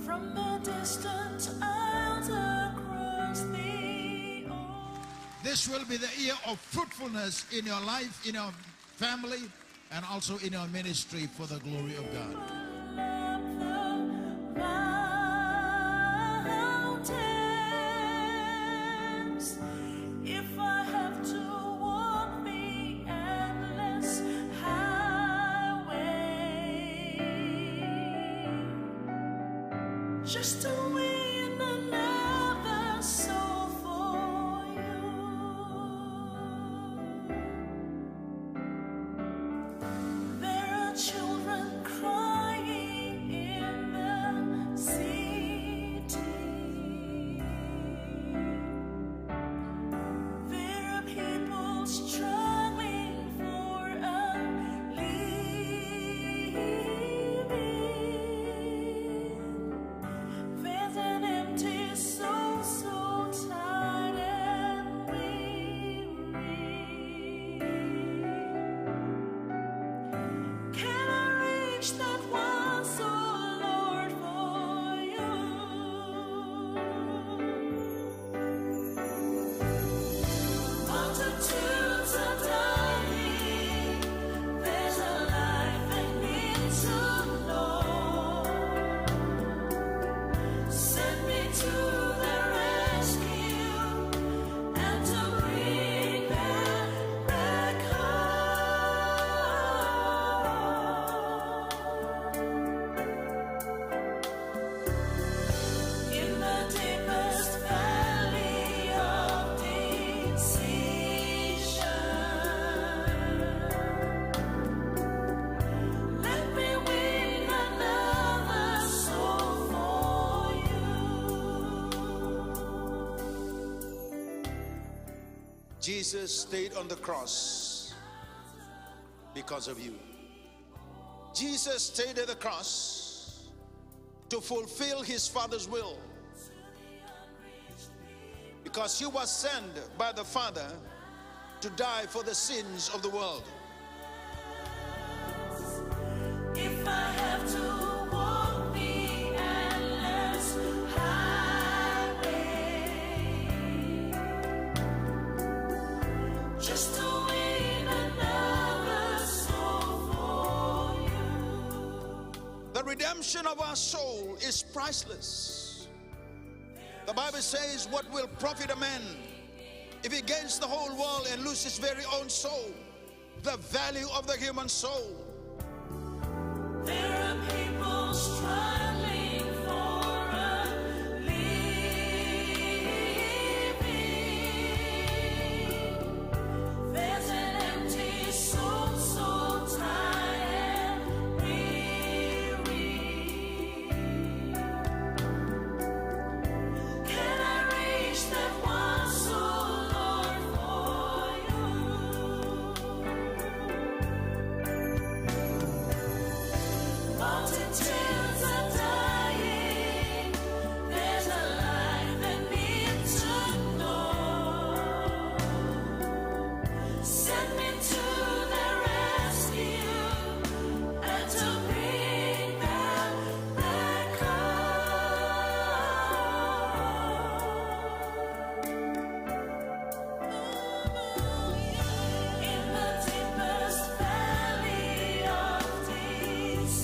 From a distant isle across the ocean. This will be the year of fruitfulness in your life, in your family, and also in your ministry for the glory of God. If I have to walk the endless highway, just to win another soul for you. There are children crying in the city. There are people struggling for a living. There's an empty soul, so tired and weary. Can I reach that one soul, Lord, for you? Multitudes are dying. There's a life they need to know. Send me to their rescue and to bring them back home. In the deepest valley of decision, let me win another soul for you. Jesus stayed on the cross because of you. Jesus stayed at the cross to fulfill his Father's will, because he was sent by the Father to die for the sins of the world. If I have to walk the endless highway, just to win another soul for you. The redemption of our soul is priceless. The Bible says, what will profit a man if he gains the whole world and loses his very own soul? The value of the human soul. There are people struggling for a living. There's an empty soul, so tired and weary. Can I reach that one soul, Lord, for you? Multitudes are dying. There's a life they need to know. Send me to their rescue and to bring them back home. In the deepest valley of decision,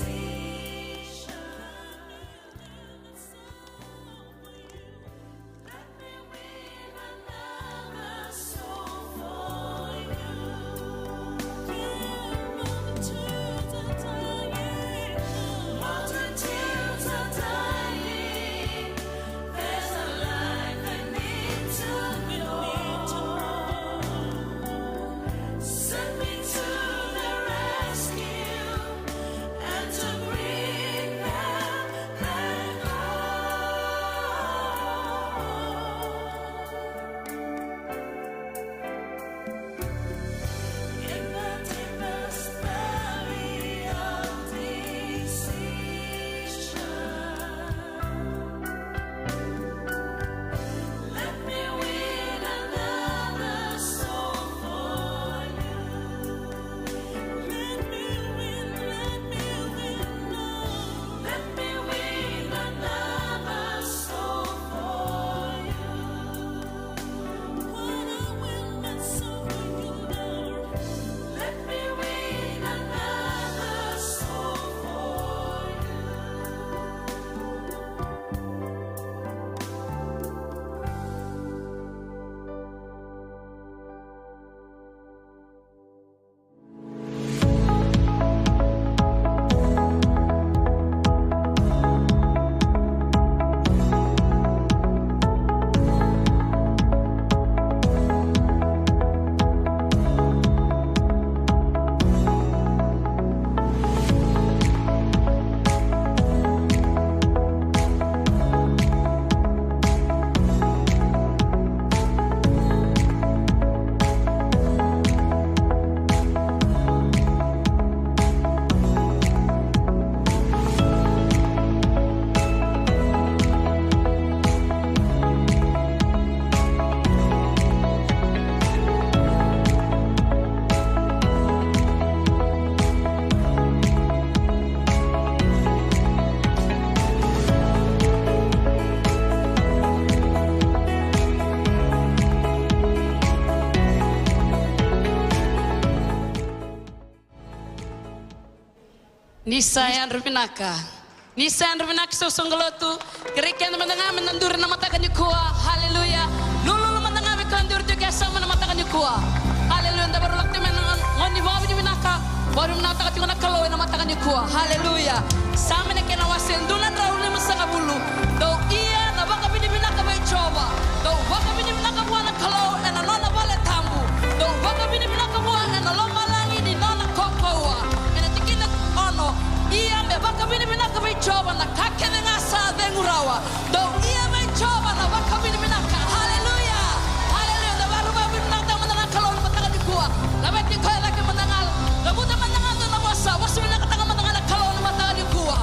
Nisayan ruminaka. Nisayan ruminaka so songgolotu. Kirikan mendengar menandur nama takan yukua. Haleluya. Lulu mendengar mekandur juga sama nama takan yukua. Haleluya. Nda baru lakte menangan ngoni bawa menaka. Baru menata katingan kalau nama takan yukua. Haleluya. Sama nak kena wasen dulan raulnya masanga bulu. Do iya na baka bini menaka baik coba. Do baka bini menaka buana kalau ena nona bale tambu. Do baka bini menaka buana ena loma langi di nona kokoa. Ia me baka bini minaka may coba na kakene nga sa dengurawa. Do ia may coba na baka bini minaka. Hallelujah! Hallelujah! Na baru ba bini minaka manangal kalau na matakan di kuwa. Labet di kaya lagi manangal. Nabuta manangal na nabasa. Wasu minaka tanga manangal kalau na matakan di kuwa.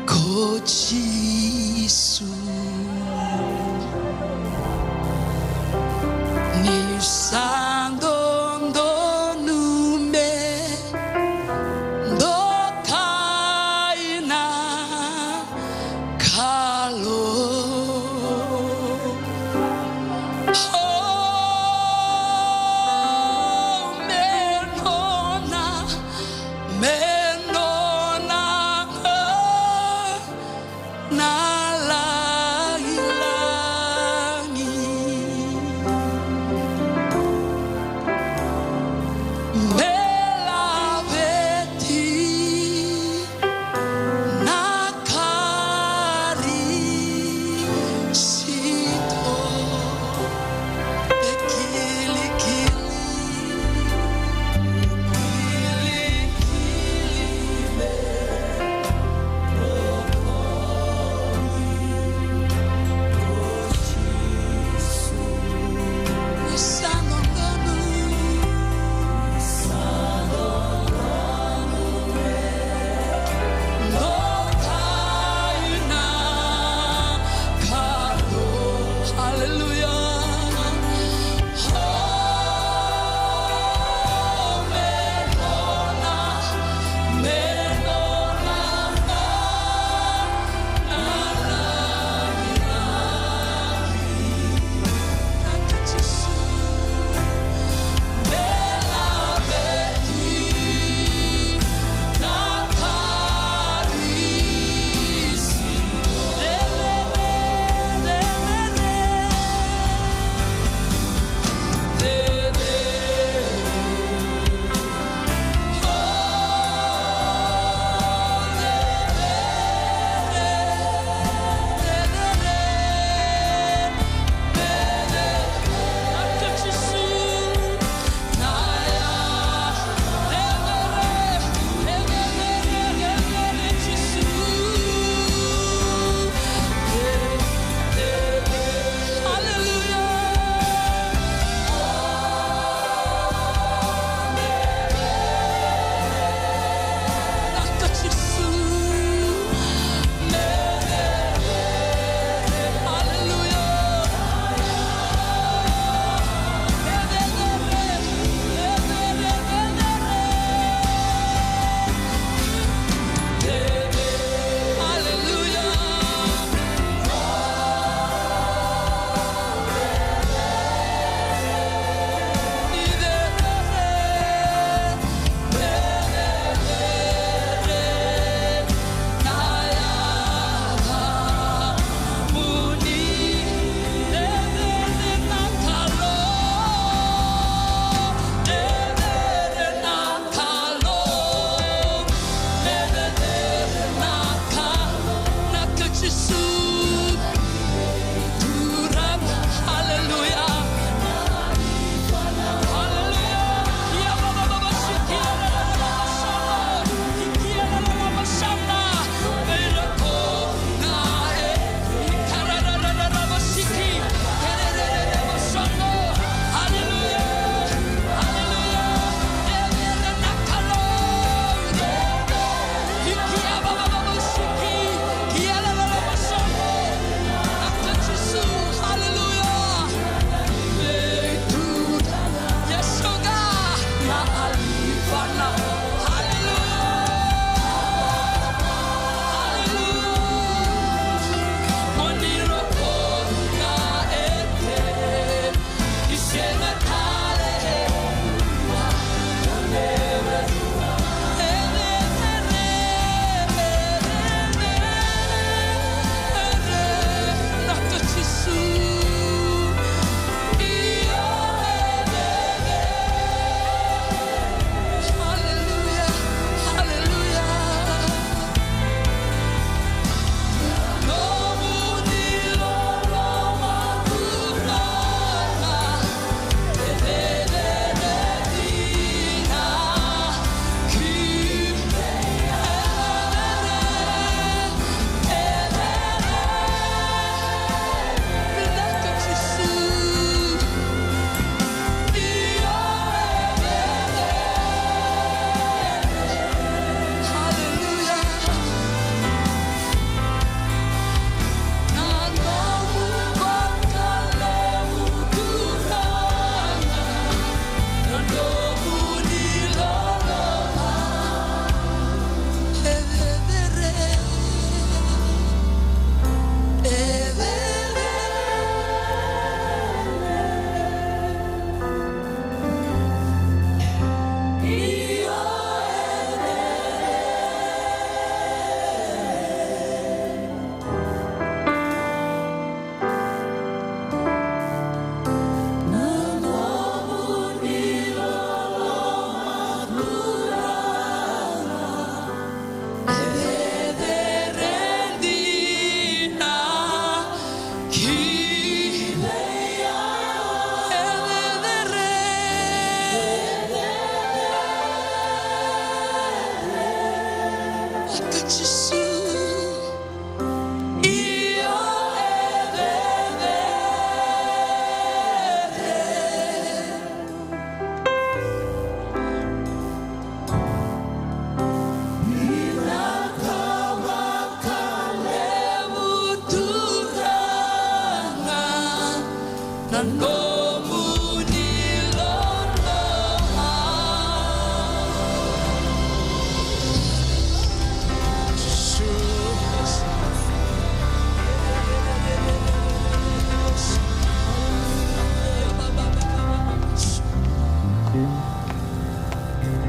kochisu nisando ndonume ndokaina kalo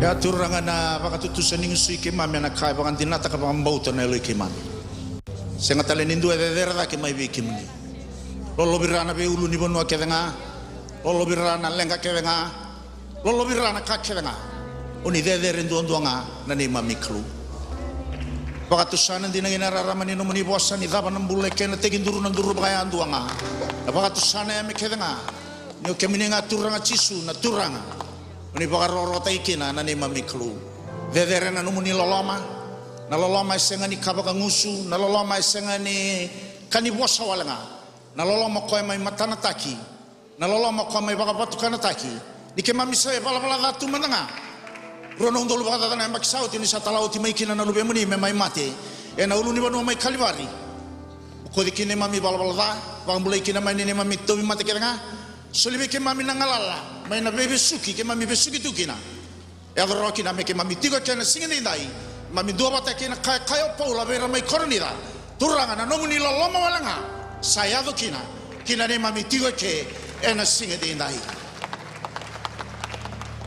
Ya turangan na pakatutusan ng sui kimami na kaya pakan tinata ka pangambauta na eloy kimami. Sengat talen indu edera da kimai bi kimni. Lolo birana be ulu ni bonua kedenga. Lolo birana lenga kedenga. Lolo birana ka kedenga. Uni dedere ndu nduanga na ni mami klu. Pakatusan din ang inararaman ni no mani bosa ni daban ng bulay kena tegin duru ng duru bagay anduanga. Pakatusan na mi kedenga. Ni kemini nga turanga chisu na turanga. Ni bagaroro taikina na ni mamiklu. Dedere na numuni loloma. Na loloma isenga ni kabaka ngusu. Na loloma isenga ni kanibosa walanga. Na loloma koe mai matana taki. Na loloma koe mai bagapatu kanataki. Ni ke mamisa e bala datu mananga. Ronong dolu bagata na makisau tini satalau ti maikina na lube muni me mai mate. E na ulu ni banu mai kalivari. Ko dikine mami bala da. Bang kina mai ni mami tobi mate kenga. Solibe ke mami nangalala, mai na bebe suki ke mami besuki tukina. Ya roki na me ke mami tigo ke na singini dai. Mami dua bata ke na kayo paula bera mai koronira. Turanga na nomuni loloma walanga. Saya kina. Kina ne mami tigo ke na singini dai.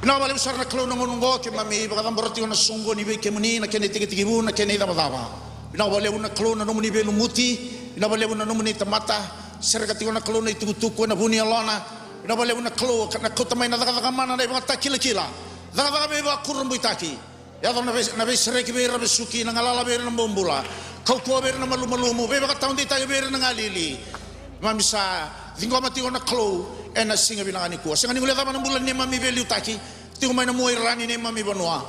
Na wale usar na klo nongo ke mami bagam boroti na sungo ni be ke muni na ke ne tigi bu na ke ne daba. Na wale una klo na nomuni be lumuti, na wale una nomuni tamata. Serga tigo na klo na itutuku na buni alona. Na bale una klo na kota mai na daga mana na ba takila kila daga be ba kurumbu taki ya na be sereki be rabe suki na ngalala be na bombula kau ko be na malu be ba taun di taki be na ngalili mamisa dingo mati na klo na singa binangani ko singa ni ngule na bulan ni mami be liu taki tigo mai na mo irani ni mami banua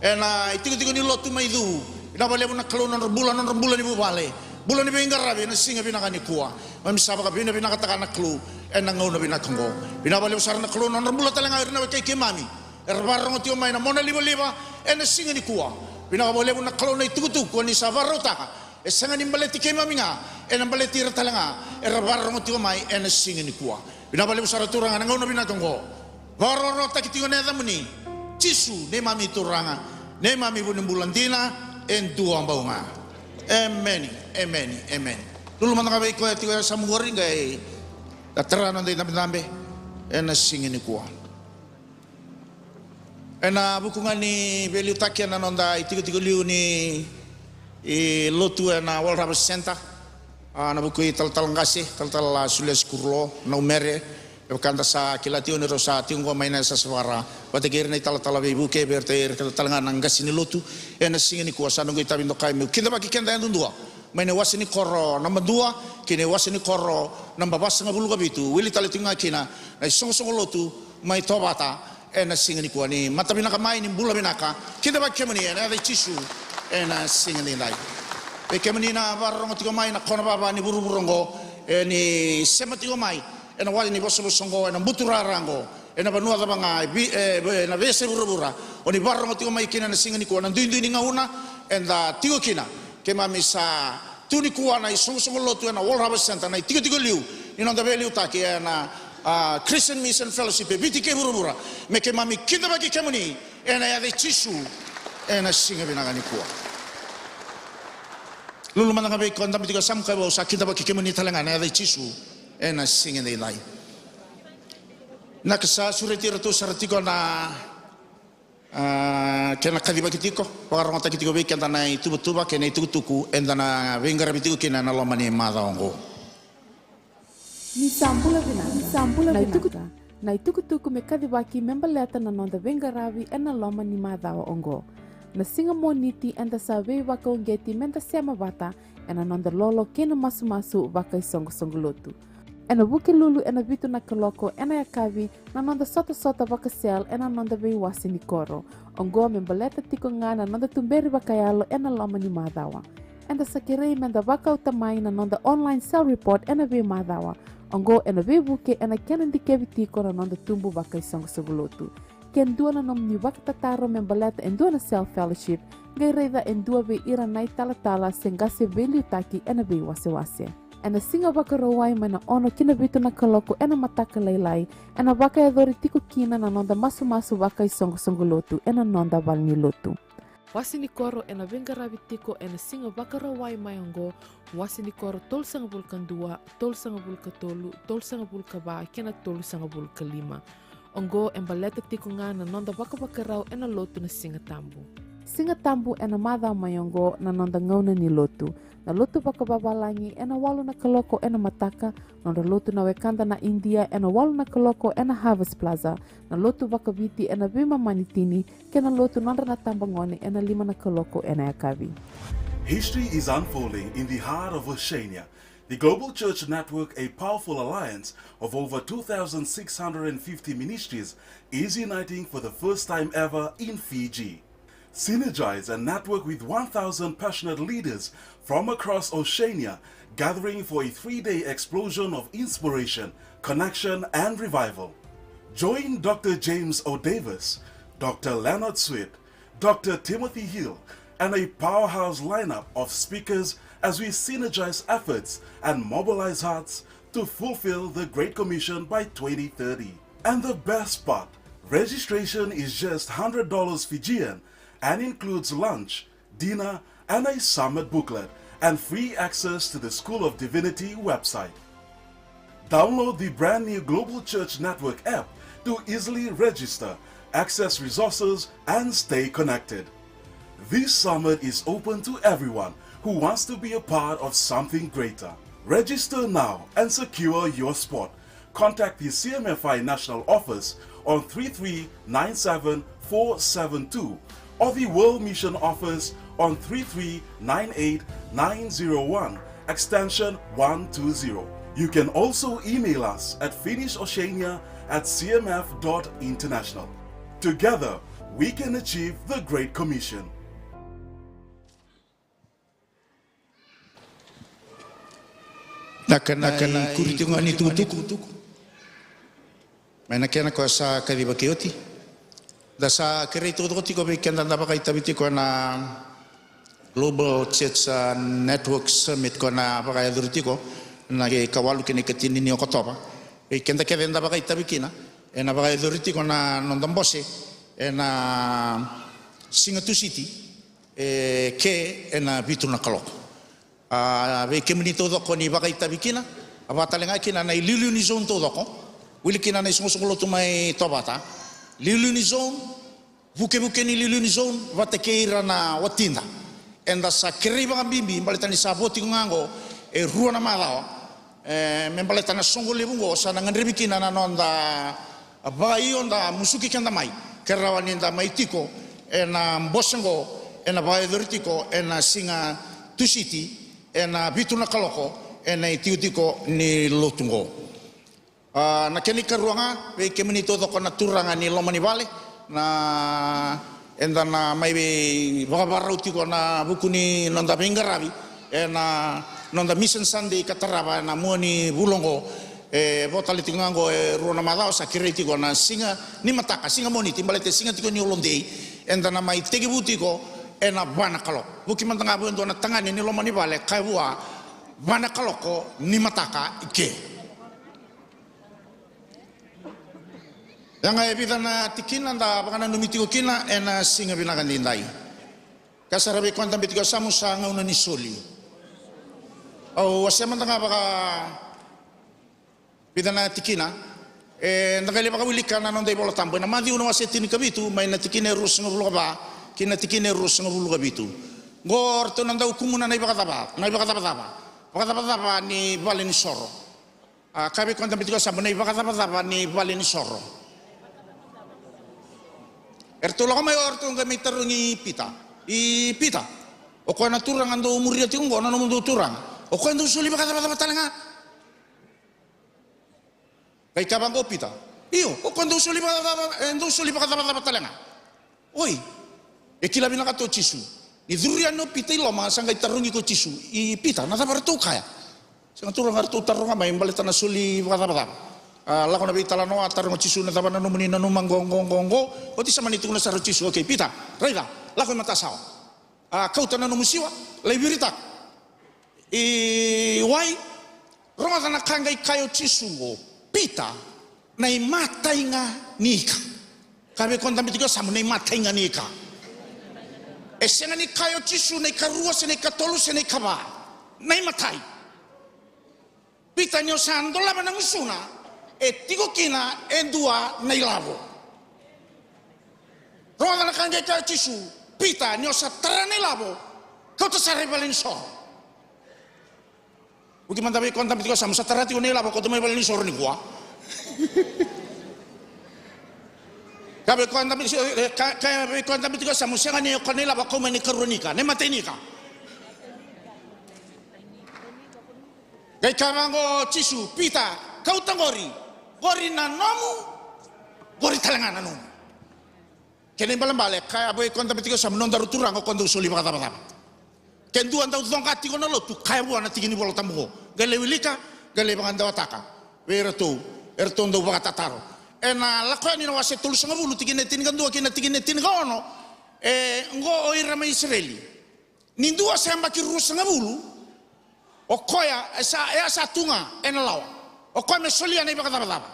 na tigo ni lotu mai du na bale una klo na bulan ni bubale bulan ni be ngarabe na singa binangani ko mamisa ba be na binakata na klo enang ngau na binakango binabali usar na klo na rambula talanga irna kay kimami erbarong tio mai na mona liba ena singa ni kuwa binabali na klo na itutu ko ni savarota esanga ni baleti kimami nga ena baleti talanga erbarong tio mai ena singa ni kuwa binabali usar turanga ngau na binakango baroro takitio na damuni chisu ne mami turanga ne mami bunimbulandina en dua baunga amen dulu mana kabe ko tio samugori ngai Katerana dai nambe ena singini kuwa. Ena bukungan ni beliu takia na nonda itigo liu ni lotu ena World Harvest Center. Na buku tal ngasi tal sules kurlo na umere. Kanta sa kilatio ni rosa tinggo maina sa swara. Pategir na tal be buke berter tal nang ngasi ni lotu ena singini kuwa sa nungo itabindo kai mu. Kinda baki kenda ndua. Maine wasini koro namba 2 kine wasini koro namba basa ngabulu kabitu wili tali tinga kina na songo lotu mai tobata ena singani kuani mata binaka mai ni bula binaka kida ba kemani ena de chisu ena singani lai be kemani na barong tigo mai na kona baba ni buru burongo ni sematigo mai ena wali ni boso songo ena butura rango ena banua da banga na bese burubura oni barong tigo mai kina na singani kuana ndu ni ngauna enda tigo kina ke mamisa tuni kuwa na isong lotu na World Harvest Center na tigo liu inonda be liu taki na Christian Mission Fellowship biti ke burubura me ke mami kinda bagi kemuni ena ya de chisu ena singa binagani kuwa lulu mana be konda mitiga sam ka bo sakita bagi kemuni talanga na ya de chisu ena singa de lai nakasa sureti ratu sartiko na kena kadiba kitiko pagarong ta kitiko be kenta na tuba kena tuku endana vengara bitiko kena na lomani madaongo ni sampula na tuku me kadiba ki membaleta na nonda vengaravi ena lomani madaongo na singa moniti enda sabe waka ongeti menta sema bata ena nonda lolo kena masu waka songo lotu ena buke lulu ena vitu na kaloko ena ya kavi na nonda sota waka sel ena nonda be wasi ni koro ongo membaleta tiko nga na nonda tumberi wakayalo ena loma ni madawa enda sakirei menda waka utamai na nonda online cell report ena be madawa ongo ena be buke ena kena dikevi tiko na nonda tumbu waka songo lotu ken dua na nom ni waka tataro membaleta en dua na cell fellowship gai reida en dua be ira nai tala sengase veliu taki ena be wase ena singa wakarawai mana ono kina vitu na kaloko ena mataka lailai ena waka e dori tiku kina na nonda masu waka i songo lotu ena nonda valni lotu. Wasi ni koro ena vengaravi tiko ena singa wakarawai mayongo wasi ni koro tol sanga bulka dua, tol sanga bulka tolu, tol sanga bulka ba, kena tolu sanga bulka lima. Ongo embaleta tiko nga na nonda wakawakarau ena lotu na singa tambu. Singa tambu ena madha mayongo na nonda ngauna ni lotu. Na lotu wakababalangi ena walu na kaloko ena mataka, nonda lotu na wekanda na India ena walu na kaloko ena Harvest Plaza, na lotu wakaviti ena bima manitini, kena lotu nonda na tambangone ena lima na kaloko ena yakavi. History is unfolding in the heart of Oceania. The Global Church Network, a powerful alliance of over 2,650 ministries, is uniting for the first time ever in Fiji. Synergize and network with 1,000 passionate leaders from across Oceania, gathering for a 3-day explosion of inspiration, connection, and revival. Join Dr. James O. Davis, Dr. Leonard Sweet, Dr. Timothy Hill, and a powerhouse lineup of speakers as we synergize efforts and mobilize hearts to fulfill the Great Commission by 2030. And the best part, registration is just $100 Fijian and includes lunch, dinner, and a summit booklet, and free access to the School of Divinity website. Download the brand new Global Church Network app to easily register, access resources, and stay connected. This summit is open to everyone who wants to be a part of something greater. Register now and secure your spot. Contact the CMFI National Office on 3397472 or the World Mission Office on 3398901, extension 120. You can also email us at finishoceania@cmf.international. Together, we can achieve the Great Commission. Nakanai kuritunga ni tutuku. Mana kena ko sa kadiba kioti. Da sa kerito doti ko kenda na baka itabiti ko na Global Church Network Summit ko na baka idurti ko na ke kawalu kene ketini ni okotoba. Kenda kenda baka itabikina na baka idurti ko na nondombose na Singatu City ke na bitu na kaloko. Ve kemini todo ko ni baka itabikina abatalenga kina na ililu ni zone todo ko wili kina na isongolo to mai tobata lilu ni zone buke ni lilu ni zone vatekeira na watinda enda sa keriba bimbi baleta ni saboti ngango rua na malao membaleta na songo lebungo sa na ngandribikina na nonda abai onda musuki kanda mai kerawani nda maitiko na mbosengo na bai dortiko na singa tusiti na bitu na kaloko na itiutiko ni lotungo na keni karuanga ve kemini todo ko na turanga ni lomani vale na enda na mai ve babarauti ko na bukuni nonda bengaravi na nonda mission sunday kataraba na moni bulongo botali tingango ruona madao sa kireti ko na singa ni mataka singa moni timbalete singa tiko ni olondei enda na mai tegebuti ko ena bana kalo buki mantanga bu ndo na tangani ni lomani vale kaibua bana kalo ko ni mataka ike yang ai bidana tikina nda bangana numiti ko kina ena singa binakan dindai kasarabe kwanta bitiko samusa ngauna ni soli au wase mantanga baka bidana tikina ndakali baka wilikana nonde bola tambo na madi uno wase tini kabitu mai na tikine rus ngoblo ba kina tikine rus ngoblo kabitu gor to nanda hukumuna na ibakataba ni vale ni soro kabe kwanta bitiko samu na ibakataba ni vale ni soro ertolo kama orto ngami tarungi pita o ko na turang ando umuria tingo na mundo turang o ko ando suli bakataba talanga kay kabango pita iyo o ko ando suli bakataba talanga oi ekila binaka to chisu ni duriano pita iloma sangay tarungi ko chisu I pita na tabarto kaya sanga turang arto tarunga may balita na suli bakataba lako na bitala no atarong chisu na tabana no munina no manggongongongo o ti sa manitung na sa chisu okay pita raida lako matasaw kauta na no musiwa laibirita why Ronga na kangai kayo chisungo pita na imatay nga nika. Kabe konta mitiko samu na imatay nga nika. Esenga ni kayo chisu na ikarua se na ikatolu se na ikaba na imatay. Pita nyo sandola manang isuna tiko kina endua na ilabo. Ronga na kangai kayo chisu pita nyo sa tara na ilabo kau tasare balin so. Ugi mandabi konta mitiko samu sa tara tiko na ilabo kau tumay balin so ni gua. Kabe konta mitiko samu senga ni konela ba kau mani karunika ne matenika. Gai kamango chisu pita kau tangori gori na nomu gori talangana nomu. Kene balambale kaya boy konta mitiko samu non daru turang ko konta usuli bakata bakata. Ken duan tau tongkat tiko na lo tu kaya buana tigini bola tamuko. Gale wilika gale banganda wataka. Werto erto ndo bakata taro. Ena lakwa ni nawase tulus nga bulu tigine tin kan dua kina tigine tin ono ngo oira ma Israeli. Nindua samba ki rus nga bulu. Okoya esa tunga ena lawa. Okoya me solia nei bakata bakata.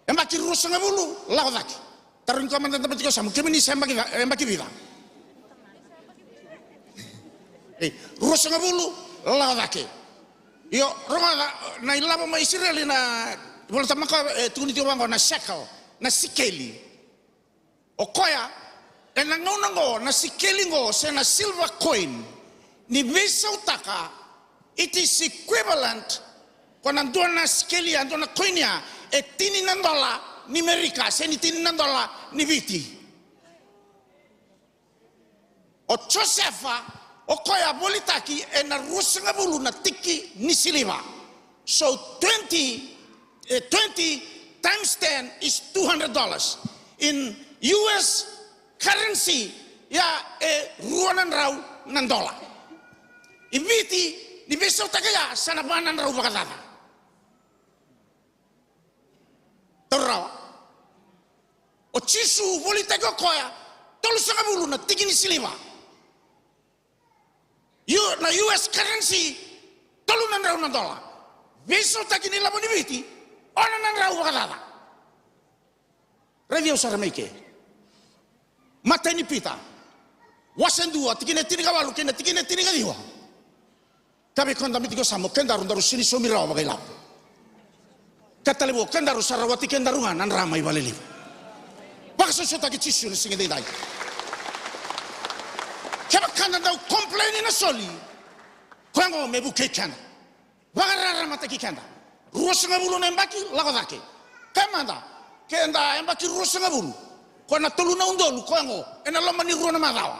Emba ki rus nga bulu lawa daki. Tarun ko mandan tapet ko samu kemini samba ki vida. Rus nga bulu lawa daki. Yo ronga na ilabo ma Israeli na bola tamaka tuni tio bango na shekel na sikeli. Okoya ena ngo na sikeli ngo se na silver coin ni visa utaka it is equivalent kona ndona na sikeli andona coinia tini na dola ni Amerika se ni tini na dola ni viti. O Josefa okoya bolitaki ena rusanga bulu na tiki ni siliva. So 20 times 10 is $200. In US currency, ya ruanan raw ng dola. Ibiti, ni beso tagaya sa nabanan raw bakatata. Taraw. O chisu, bolita ko koya, tolo sa kabulu na tigin ni siliva. Na US currency, tolo nan raw ng dola. Beso tagi nila mo ni biti, ona nan raw bakatata. Review sa rameke. Mata ni pita. Wasen dua, tigine tini kawalu, kina tigine tini kadiwa. Kabe konda mitiko samo, kendaru daru sini somiraw magailaw. Katalibo, kendaru sarawati kendarungan, nan ramay baliliw. Baka sa tagi chisu ni singi day. Kaya kanda daw complain na soli. Kaya ngo mebu kekana. Baka raramata kikanda. Ruwas nga bulu na embaki, lakodake. Kaya manda, kenda embaki ruwas nga bulu. Kaya natulu na undolu, kaya ngo, enalaman ni ruwa na madawa.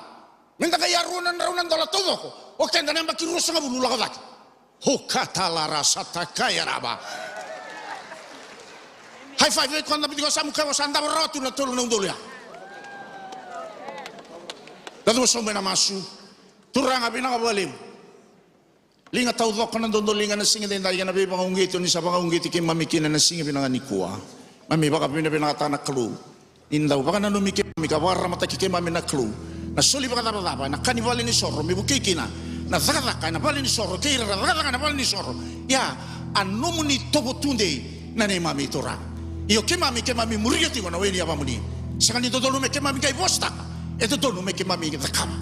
Minta kaya ruwa na dola todo ko. O kenda na embaki ruwas nga bulu, lakodake. Hukatalara satakaya raba. High five, kaya nabi ko sa mukha mo, sanda barotu na tulu na undolu ya. Dado mo sombe na masu. Turang abi na kabalim. Linga tau dok na dondo linga na singi den dai na be pangunggit ni sa pangunggit ki mamikina na singi pinanga ni kuwa. Mami baka pinaka na klu. Indaw baka na numiki mami ka warra mata ki mami na klu. Na soli baka taba na kanibali ni sorro mi bukikina. Na zakaka na bali ni sorro kira zakaka na bali ni sorro. Ya anomu ni tobo tunde na ne mami tora. Io ke mami muria ti na weni apa muni. Sakani to dolu me ke mami kai bosta. Eto dolu me ke mami kita kama.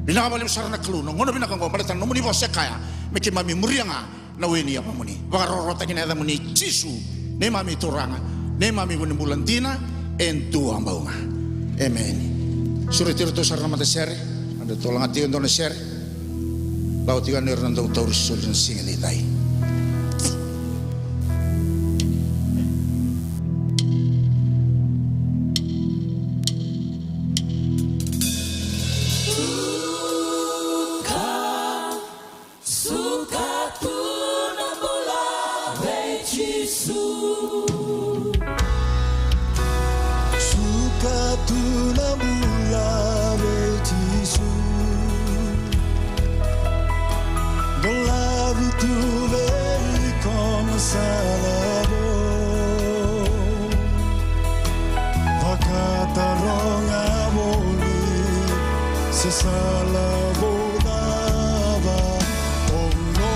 Bila bali sarana klu no ngono bina kango maleta no muni bosse kaya. Meki mami murianga na weni apa muni baka rorota kina ada muni chisu ne mami toranga ne mami woni bulantina en tu ambaunga amen sure tiro to sarna mata sere anda tolong ati ndona sere lau tiga ner nando taurus sulun singeli dai Salabodava, oh no.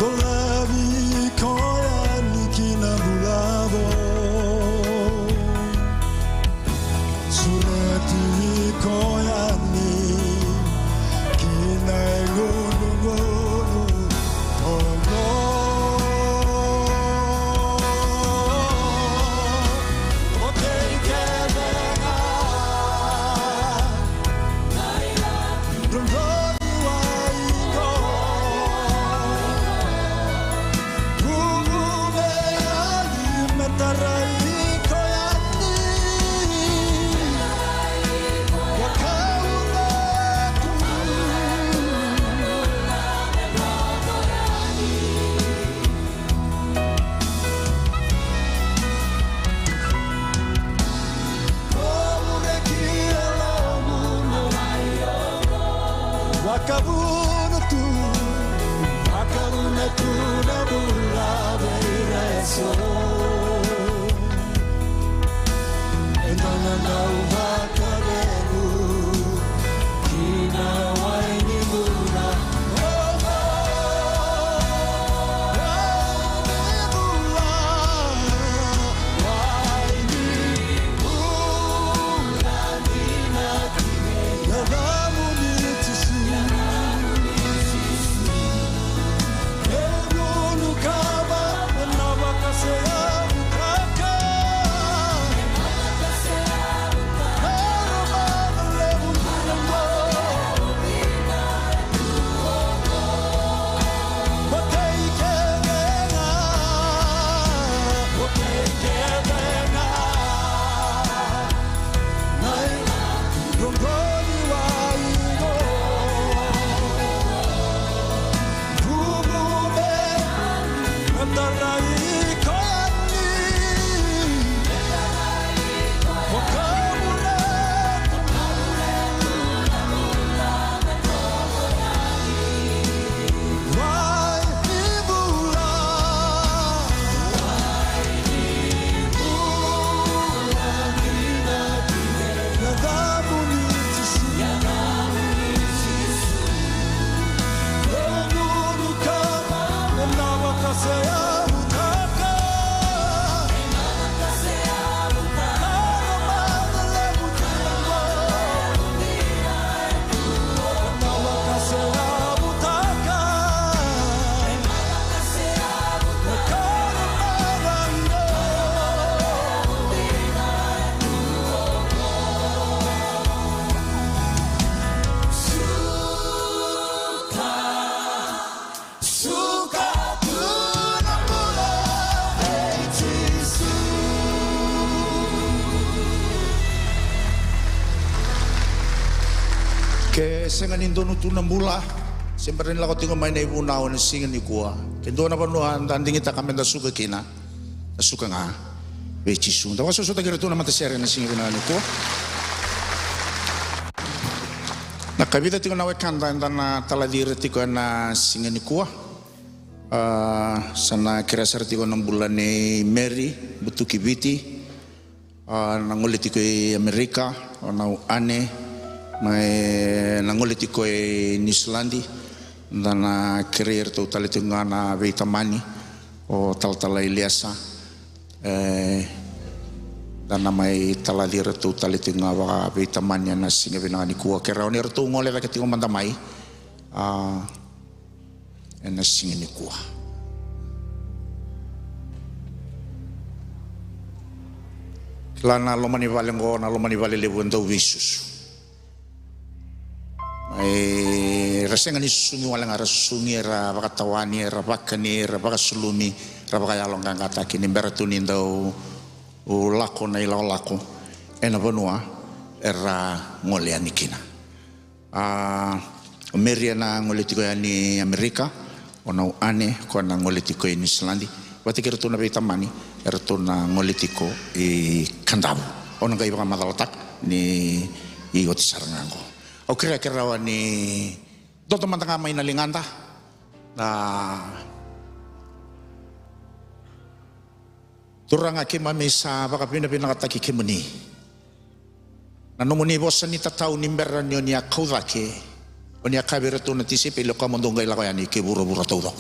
Dolavi koya nikina bulavo Surati koya ni kina ngunu oh no Okay kevenga Rumroni waingo Bume ali matarai koyani Wakaula Wakabuna tu na bula beireso Enana na uvakarelu Kina waini bula Ke sengan indonu tu nambula sempren la kotingo mai nei buna on singan ni kuwa ke dona banua anding kita kamenda suka kina suka nga be chisu da waso sota geretu na mata sere na singan ni kuwa na kabida tingo na wekanda ndana taladire tiko na singan ni kuwa sana kira sartiko nambula ni Mary butuki biti nangoli tiko Amerika na ane mai nangoliti ko New Zealand dana career to talitunga na veitamani o taltala iliasa dana mai taladir to talitunga wa veitamani na singa binani ko kera oni to ngole va ketingo mandamai na singa ni ko klana lo mani vale ngo na lo mani vale lebundo visus rasenga ni sungi wala ngara sungi ra bakatawani ra bakani ra bakasulumi ra bakayalong kangata kini beratuni ndau ulako na ila lako ena bonua era ngole anikina Meria na ngole tiko yani Amerika ona ane ko na ngole tiko New Zealand wati kerto na betamani erto na ngole tiko kandabu ona ga iba madalatak ni igot sarangango o kira-kira ni doto mantanga may nalinganta na turang akima mesa baka pinakataki kimuni na numuni bosan ni tatau nimberan nyo niya kaudake o niya kabirato na tisip ilo ka mondong gaila ko yan ikiburo-buro todo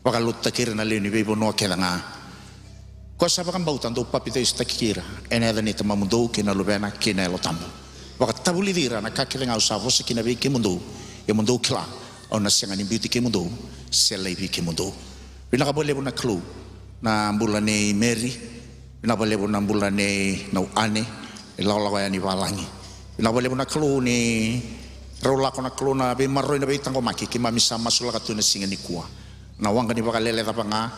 Wakaluta kira na leoni bebo no kela nga. Ko sa bakang bautan do papito istakira. Ene ada ni tamamundo kina lubena kina elotambo. Wakatabuli dira na kakira nga usavo sa kina be kimundo. E mundo kila. O na senga ni beauty kimundo. Selai bi kimundo. Pinakabole na clue na bulan ni Mary. Pinakabole na bulan ni Nauane. Ilaw-law ni Walangi. Pinakabole na clue ni Raula ko na clue na be marroy na be tango maki kimamisa masula katuna singa ni kuwa. Na wanga ni bakalele tapa nga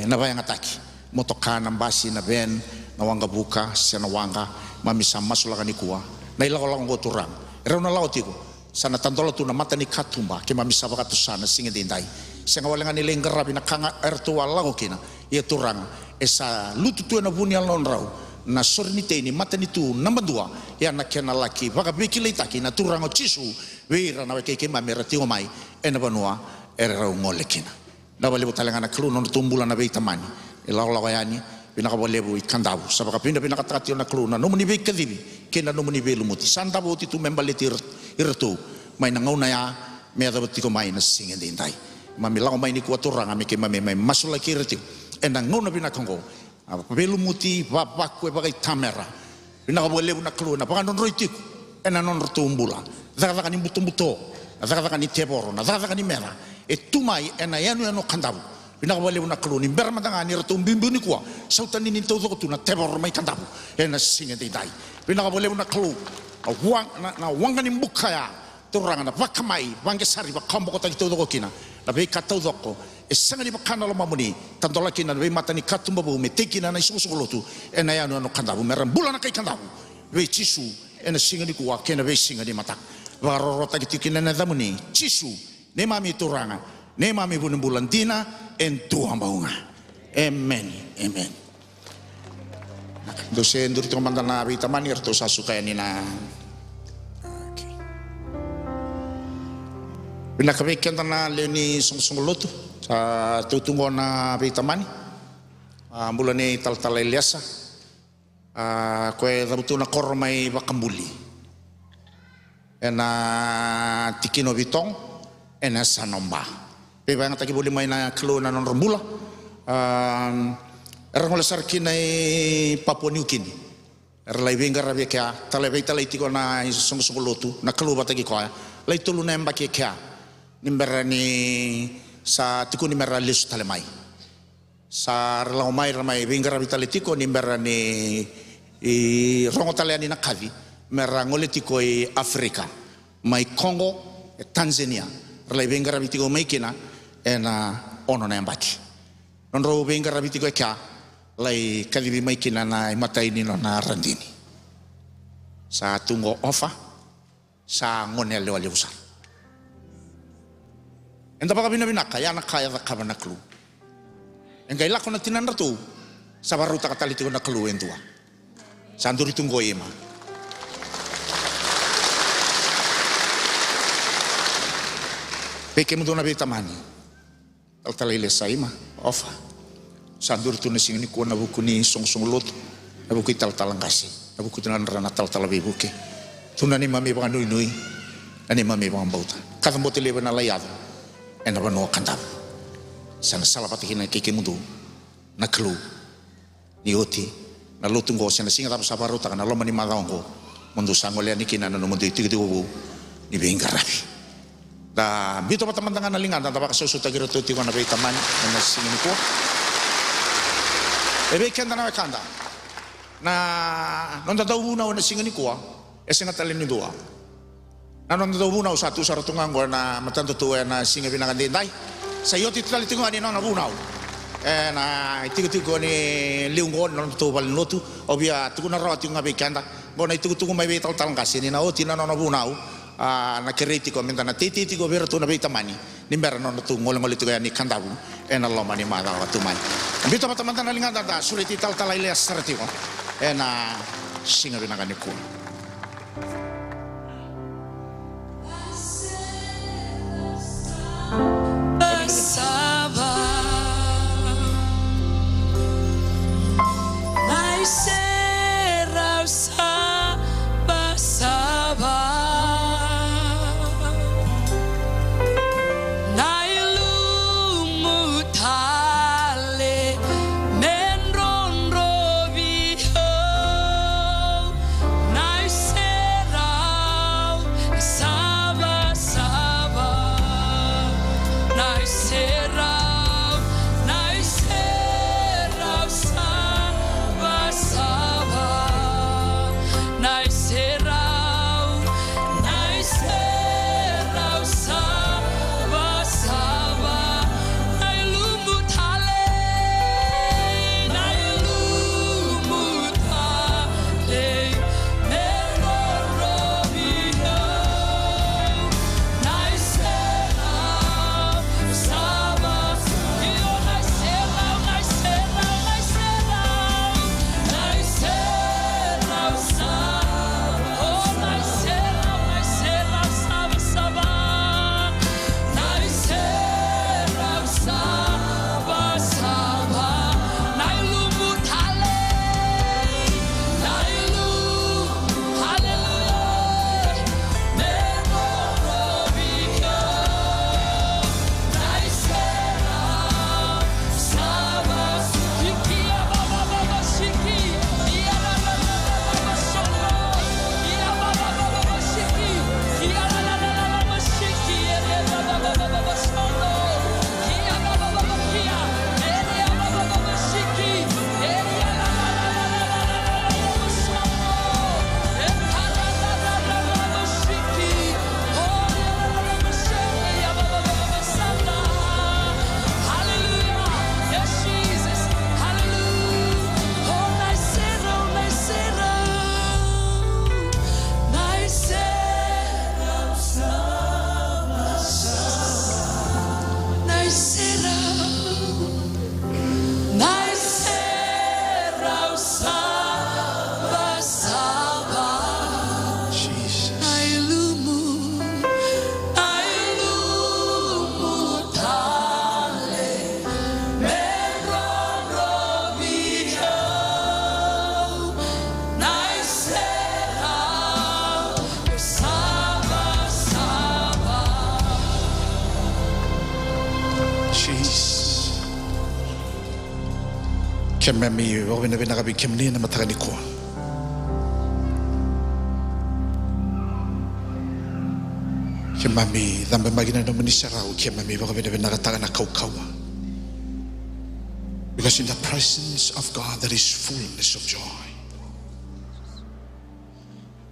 na bayang ataki motoka na basi na ben na wanga buka siya na wanga mamisa masula ka ni kuwa na ilaw-law ko turang eraw na lao tiko sana tantola tu na mata ni katumba kimamisa baka tu sana singa dinday siya nga walang nila yung garabi na kanga ertuwa lago kina iya turang esa lututu na bunyal non raw na sornite ni mata ni tu number 2 ya na kena laki baka bikilay taki na turang o chisu wira na wakeke mamira tingo mai ena banua era ngolekina na balibu talaga na clue non tumbulan na beitamani ilaw-law yani pinakabalebu ikandabu sabaka pinakatakatio na clue na nomuni be kadibi kena nomuni be lumuti sandabu ti tu membaliti irtu may nangaw na ya may adabati ko may nasingin din tay mamilaw may ni kuwaturang amike may masula kirti enang ngaw na pinakangko be lumuti babakwe bagay tamera pinakabalebu na clue na baka non roitik ena non tumbula zakaka ni buto zakaka ni teboro na zakaka ni mera tumai ena yanu yanu kandabu pinakabale una kloni bermadanga ni ratum bimbuni kwa sautan ni todo ko tuna tebor mai kandabu ena singa dai pinakabale una klo wang na wanga ni bukaya turanga na bakamai wange sari bakambo ko tagi todo ko kina na be katau doko esanga ni bakana lo mamuni tandola kina be mata ni katumba bu meteki na isusulutu ena yanu yanu kandabu meram bulana kai kandabu be chisu ena singa ni kwa kena be singa ni mata waroro tagi tikina na damuni chisu ne mami turanga ne mami bulan-bulantina en Tuhan baunga amen amen dose ndur to mandana bi tamani erto sasuka ni na bina kabe kentana leni song-songolotu sa tutungo na bi tamani bulan ni tal-tal eliasa koe dabutu na kormai bakambuli ena tikino bitong ena sanomba peba nga taki boleh main na klo na non rembula erangol sarkina Papua New Guinea erlai venga rabia kya talai tiko na song-songolotu na klo batagi ko lai tulu na mbaki kya nimberani sa tiku nimera lisu talemai sa ramai venga rabia tiko nimberani rongo taleani na kavi merangole tiko Afrika mai Congo Tanzania relai venga rabitiko maikina ena ono na mbaki nonro venga rabitiko kya lai kalibi maikina na matai ni no na randini sa tungo ofa sa ngone le wale usa enda baka bina kaya na kaya ka na klu engai lako na tinan ratu sa baruta katalitiko na klu entua sanduri tungo ema peke mundo na betamani taltalile saima ofa sandur tu nasi ni kuana buku ni song lot na buku taltalang kasi na buku tunan rana taltala buke tunani mami bang nui ani mami bang bauta kada motele bana layado ena bano kandam sana salapati hina keke mundo na klu ni oti na lotungo sana singa tap sabaro ta na lomani madango mundo sangole ni kina no mundo itigo ni bengarabi da bito pa tamandangan na lingan da baka susuta giro tuti ko na bay taman na singin ko ebe kenda na kanda na nonda daw una na singin ko ese nga talin ni dua na nonda daw una satu saratungan ko na matanto tuwa na singa binangan dinday sa yoti tali tingo ani na bunaw na itigo ni liunggon non to bal notu obia tuko na roti nga bay kanda bona itugo may bay talang kasi ni na oti na no bunaw na kereti ko minta na titi ko bero tu na bita mani nimbera no tu ngol tu ni kandabu ena lo mani ma da tu mani bito teman na linga da suliti tal ile asarti ko ena singa binaga ni ko Jesus. Kememi wawina binagabi kemni na matagani ko. Kemami dhambe magina no munisarau kemami wawina binagataga na kaukawa. Because in the presence of God there is fullness of joy.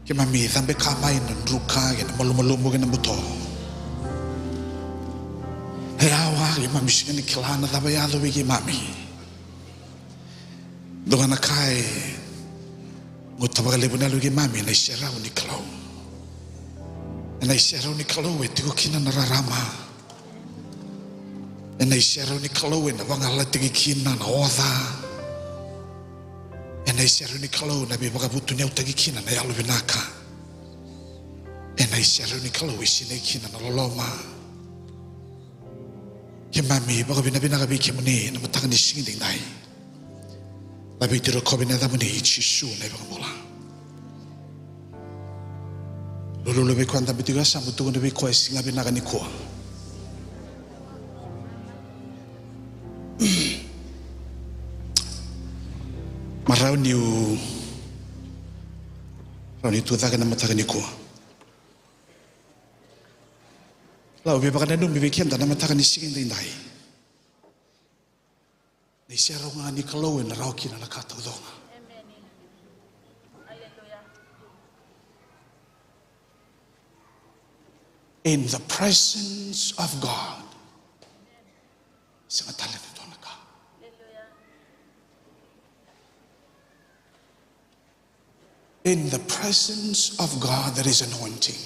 Kemami dhambe kamay na nruka na malumulumo na buto. Hayawa kemami sigani kilana dhabayado wiki mami. Doon na kay ngutabagalebo na lugi mami na iseraw ni Kalaw. Na iseraw ni Kalaw tigo kina nararama. Na iseraw ni Kalaw na bangala tigi kina na oda. Na iseraw ni Kalaw na bibagabuto niya tagi kina na yalo binaka. Na iseraw ni Kalaw isinay kina na loloma. Kimami baga binabinaga bikimuni na matakan ni singing nai. Labi tiro kobe na damuni Yesu na ibang mula. Lulu lebih kuan tapi tiga sambu tu lebih kuai singa binaga ni kuah. Marau niu tu tak kena mata ni kuah. Lau biar bagan nung biar kiam tak nama tak ni singin dindai. Ni serong ani Kalaw na raw kina nakataw donga. In the presence of God. Sa talan ito naka. In the presence of God there is anointing.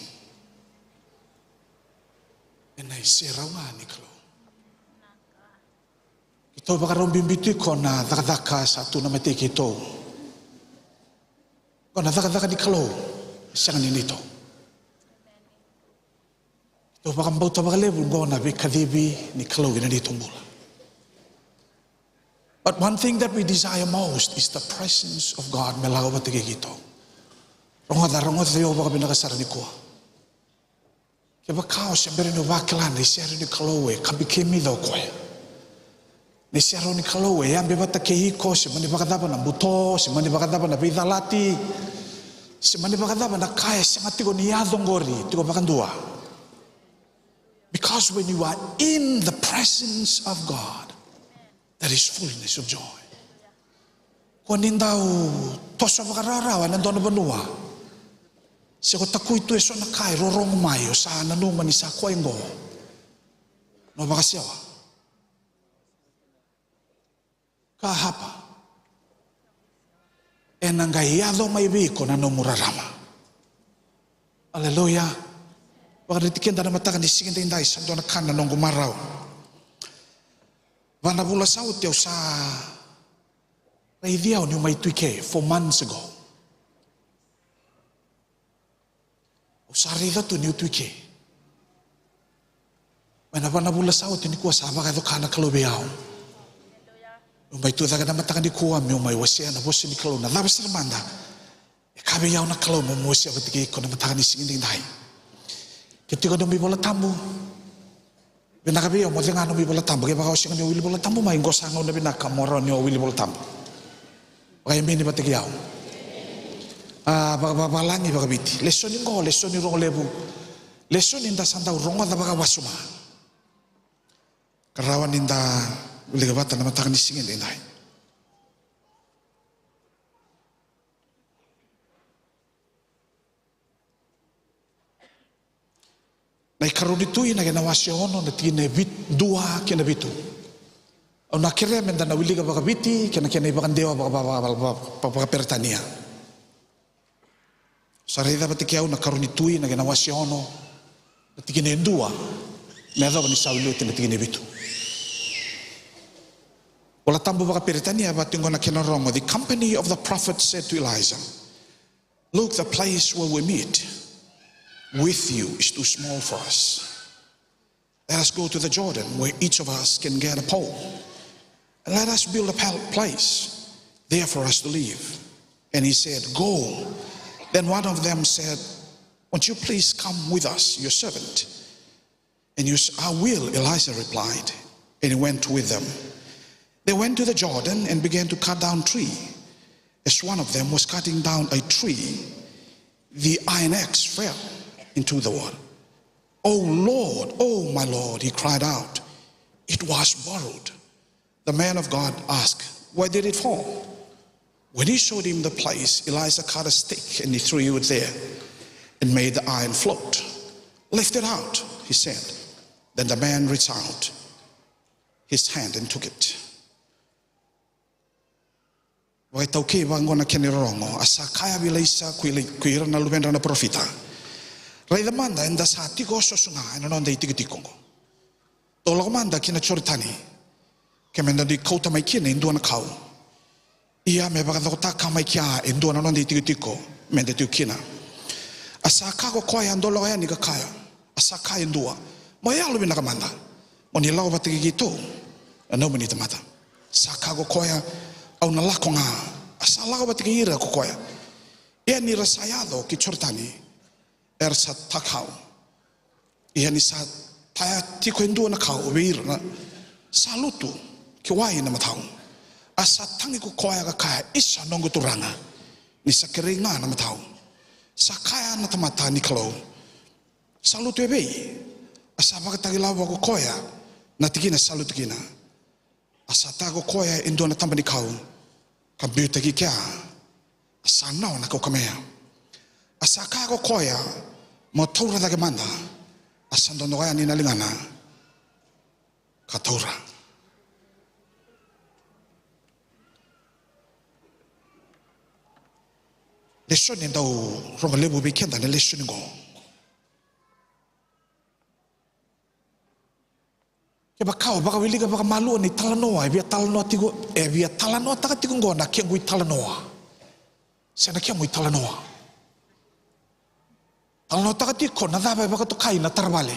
And I serong ani Kalaw. Ito baka rong bimbiti ko na dakadaka sa ito na matiki ito. Ko na dakadaka ni Kalaw, siyang ninito. Ito baka mbauta baka level ko na bikadibi ni Kalaw na dito mula. But one thing that we desire most is the presence of God. Melaw ba tigig ito? Rongod tayo baka binakasara ni ko. Kaya baka ako siya berin wakilan, siya rin ni Kalaw kabikimi daw ko ni siaro ni Kalaw yang bebata kehiko si mani bakadaba na buto si mani bakadaba na bidalati si mani bakadaba na kaya sangat tigo ni yadong gori tigo bakandua. Because when you are in the presence of God there is fullness of joy. Kung nindao tosa bakararawan nandun na banua si ko taku ito eso na kaya rorong mayo sa nanuman ni sa kwaingo no bakasyawa kahapa enangayado may biko na numurarama. Hallelujah. Baka ritikin na matakan ni singin din dahil sa doon na kan na nung gumaraw. Vanabula sa utiyaw sa raidiyaw ni may tuike 4 months ago. O sa rida to ni tuike. Vanabula sa utiyaw ni kuwa sa baka ito kana kalubiyaw. Umay tu daga na matakan di kuwa mi umay wasya na bosi ni Kalaw na labas na manda. Kabe yaw na Kalaw mo musya batigi ko na matakan ni singin dai. Kiti ko na mi bola tambu. Binakabe yaw mo nga no mi bola tambu kaya baka usya ni wili bola tambu may ngosangaw na binaka moro ni wili bola tambu. Kaya mi ni batigi yaw. Baka balangi baka biti. Leson ni ngo leson ni rong lebu. Leson ni nda sandaw rongo da baka wasuma. Karawan ninda uli kabata na matakan ni singin inay. Na ikarunituin na ginawa siya ono na tinebit dua kinabitu. O nakire menda na uli kabakabiti kina ibakan dewa baka pertania. Sarida batikyaw na karunituin na ginawa siya ono na tinedua na daw ni sawilutin na tinebitu. Wala tambo baka peritania batingo na kinarongo. The company of the prophet said to Elijah, look, the place where we meet with you is too small for us. Let us go to the Jordan where each of us can get a pole. And let us build a place there for us to live. And he said, go. Then one of them said, won't you please come with us, your servant? And I will, Elijah replied. and he went with them. They went to the Jordan and began to cut down tree. As one of them was cutting down a tree, the iron axe fell into the water. "Oh Lord, oh my Lord," he cried out. "It was borrowed." The man of God asked, "Where did it fall?" When he showed him the place, Elijah cut a stick and he threw it there and made the iron float. "Lift it out," he said. Then the man reached out his hand and took it. Wai tau ke wa ngona kene rongo asa kaya bilaisa kuira na lubendra na profita. Rai da manda enda sa tiko sosunga ena non dei tikikongo. Tolo manda kina choritani. Kemenda di kota mai kina indua na kau. Ia me baga ta ka mai kia indua na non dei tikiko mende tu kina. Asa ka ko koya andolo ya ni ka kaya. Asa kaya indua. Mo ya lubenda ka manda. Mo ni lau batiki gitu. Ano meni tamata. Sa ka ko koya au na lako nga asa lako batiki ira ko koya. Ia ni rasayado ki choritani. Sa takau. Ia ni sa taya tiko indua na kau weir na salutu ki wai na matau. Asa tangi ko koya ka kaya isa nongo turanga. Ni sa keringa na matau. Sa kaya na tamata ni kalau. Salutu e bei. Asa bakatagi lawa ko koya na tikina salutu kina. Asa ta ko koya indua na tamba ni kau. Ka biuta ki kia. Asa nao na kau kamea. Asa kaya ko koya mo taura da manda asando no ni na lingana ka taura lesson ni dau ronga lebu be kenda ne lesson ngo ke bakau baka wili ka baka malu ni talano ai bia talano tigo e bia talano ta tigo ngo na ke ngui talano sana ke ngui talano Kalau takati ko na dapat baka to kai na tarbale.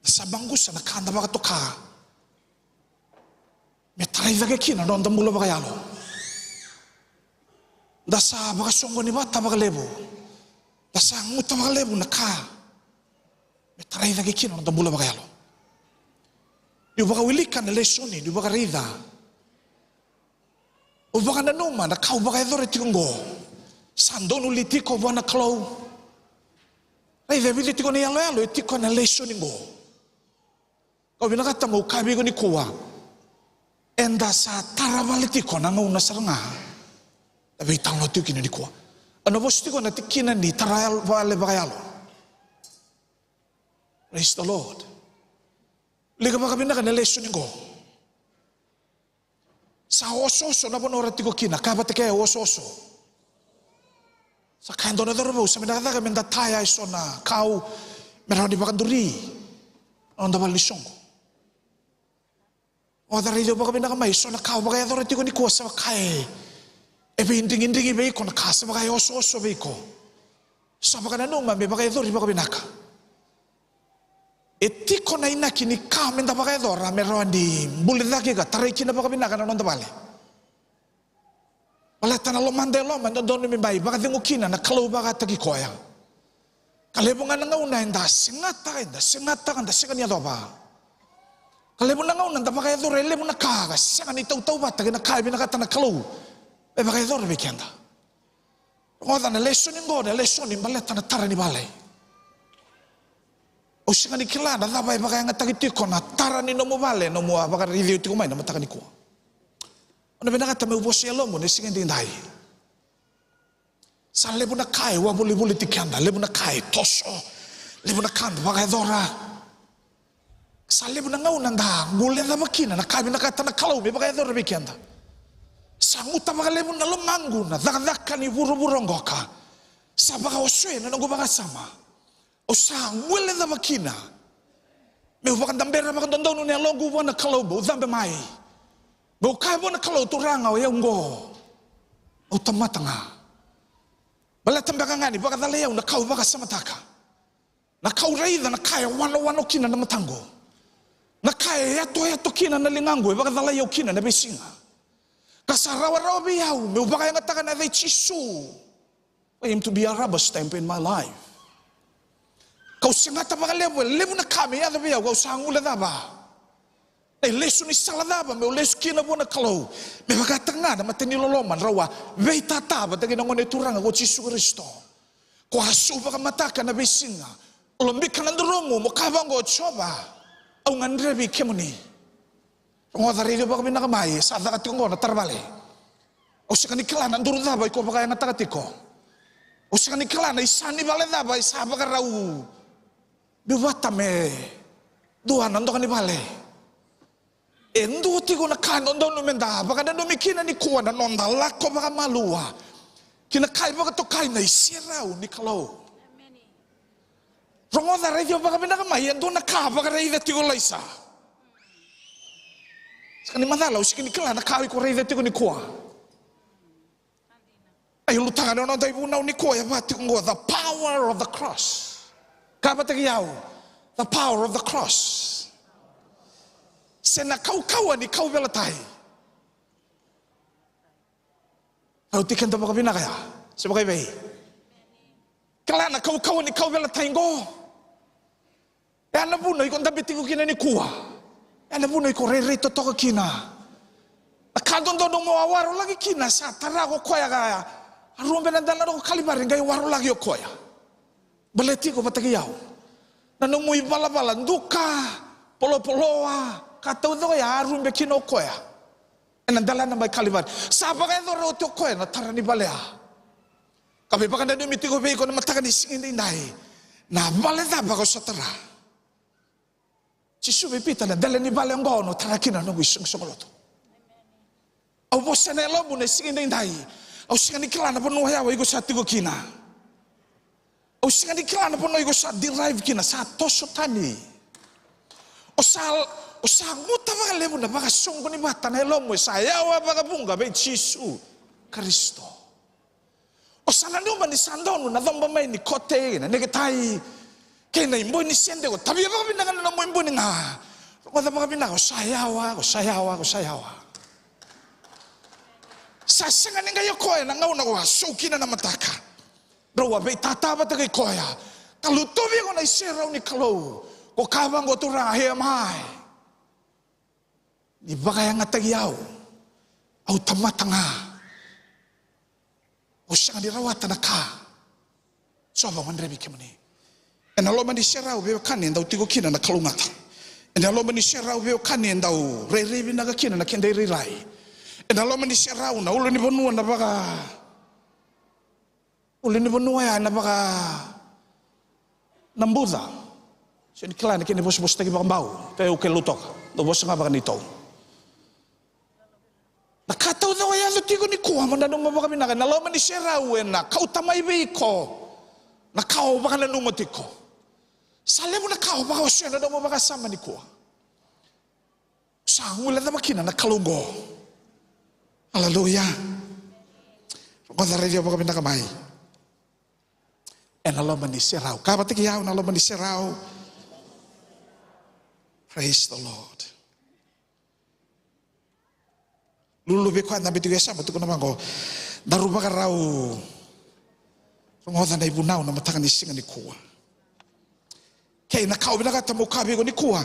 Sa banggus na kanda baka to ka. Me tarai daga kina don da mulo baka yalo. Da sa baka songo ni bata baka lebu. Da sa nguta baka lebu na ka. Me tarai daga kina don da mulo baka yalo. Yu baka wilikan na lesoni, yu baka rida. O baka nanuma na kau baka edore tikungo. Sandonu litiko wana klau. Rai vevi litiko ni yalo itiko na lesho ningo. Kau binakata mo kabi ko ni kuwa. Enda sa tarava litiko na ngau na saranga. Tapi tang lo tiki ni kuwa. Ano bos tiko na tikina ni taral vale bagayalo. Praise the Lord. Liga baka binaka na lesho ningo. Sa oso na bonora tiko kina kabate kaya oso. Sa kando na dorobo sa minakata ka menda taya iso na kau meron di bakanduri on da balisongo o da rido baka minaka mai iso na kau baka yadore tiko ni kuwa sa kai e be inding be ko na kasa baka oso be ko sa baka nanuma me baka yadore baka minaka e tiko na inaki ni ka menda baka yadora meron di bulidaki ka tarai kina baka minaka na on da bale Malata na lomande lomande dono mi bai baka dengo kina na kalau baka tagi koya. Kalebunga na ngauna inda singata singa do ba. Kalebunga ngauna inda baka edore lebu na kaga singa ni tau ba tagi na kai bina kata na kalau. E baka edore bekenda. Ngoda na lesson ngode lesson malata na tara ni bale. O singa ni kila na ba baka nga tagi tiko na tara ni no mo bale no mo baka review tiko mai na mataka ni ko. Ano binakata may ubos siya lomo, nisingin din tayo. Sa lebu na kaya, wabuli-buli tikanda, lebu na kaya, toso, lebu na kanda, baka edora. Sa lebu na ngaunan da, gulya na makina, na kaya binakata na kalaw, may baka edora bikenda. Sa nguta baka lebu na lumango na, dakadakan ni buru-buronggo ka. Sa baka oswe na baka sama. O sa ngulya na makina, may baka dambera baka dondono niya longo na kalaw bo, dambe mai. Bau kai bona kalau turanga o yongo o tamatanga bala tambaka ngani baka dale na kau baka samataka na kau raida na kai wano kina na matango na kai yato kina na lingango baka dale kina na besinga kasarawa biau me baka ngataka na they chisu for him to be a rubber stamp in my life kau singata baka lebu na kami ya biau kau sangula daba Nei lesu ni saladaba me o lesu kina bona kalau me wakatanga na mateni loloman rawa vei tataba tagi ngone turanga ko Yesu Kristo ko hasu baka mataka na besinga olombika na ndrongo mo kavango choba au ngandrebi kemuni ngoda rede baka binaka mai sa daka tingo na tarbale o sekani kala na nduru daba ko baka ngata tiko o sekani kala na isani bale daba isa baka rau biwata me dua nando kani bale endo tigo na kano ndo menda baka na mikina ni kuwa na nonda lako baka malua kina kai baka to kai na isirau ni kalau rongo da radio baka benda mai endo na ka baka reida tigo laisa sekani madala usikini kala na kai ko reida tigo ni kuwa ayo lutanga no dai buna ni kuwa ya bati ngo the power of the cross ka bata yao the power of the cross sena kau ni kau vela tai au tikan to baka bina kaya sebagai bei kala na kau ni kau vela tai go ya na buno ikon tabi tingu kina ni kuwa ya na buno iko rere to toka kina akadon do mo awaro lagi kina sa tara ko koya kaya arumbe na dala ko kalibare ngai waro lagi koya baleti ko pataki yao na no mui bala nduka polo-poloa katau do ya rumbe kino koya ena dala na mai kalimat sapa ka do roto koya na tarani balea kabe baka na miti ko be ko na mataka ni singin dai na bale da baka satara Yesu be pita na dala ni bale ngono tarakina no wisung songoloto au bosane lo bune singin dai au singani kilana pono ya wa igo satigo kina au singani kilana pono igo sa derive kina sa tosotani Osal muta baka lemu na baka sungko ni bata na elomo sayawa baka bunga be Yesu Kristo. Osala numa ni sandono na dhomba mai ni kote na negetai kena imbo ni sende ko tabi baka binanga na mo imbo ni nga. Ko baka binanga sayawa. Sasenga ninga yokoya na ngauna ko sukina na mataka. Rowa be tata bata kay koya. Talutobi ko na iseraw ni kalo. Ko kabang ko tura hemai. Di baka yang atagiyaw. Au tamatanga. O siya nga dirawatan na ka. Soba wanrebi kemani. En alo man di siyaraw beo kanin daw tigo kina na kalungata. En alo man di siyaraw beo kanin daw re-rebi na kakina na kenday riray. En alo man di siyaraw na ulo ni bonua na baka. Ulo ni bonua ya na baka. Nambuda. Siya ni kila na kini bos-bos tagi baka mbao. Tayo ukelutok. Do bos nga baka nito. Nakataw daw ay alo tigo ni kuha mananong mo kami na nalaman ni Serawen na kautamay ko na kao baka nanumati ko sale mo na kao baka siya na daw mo baka sama ni kuha sa ngula na makina na kalugo hallelujah kung radio baka kami nakamay e nalaman ni Seraw kapatikiyaw nalaman ni Seraw praise the Lord. Lulu be kwa na bitu yesa matu kuna mango daru baka rau ngoda na ibunao na mataka ni singa ni kuwa kay na kau binaka tamu kabe ko ni kuwa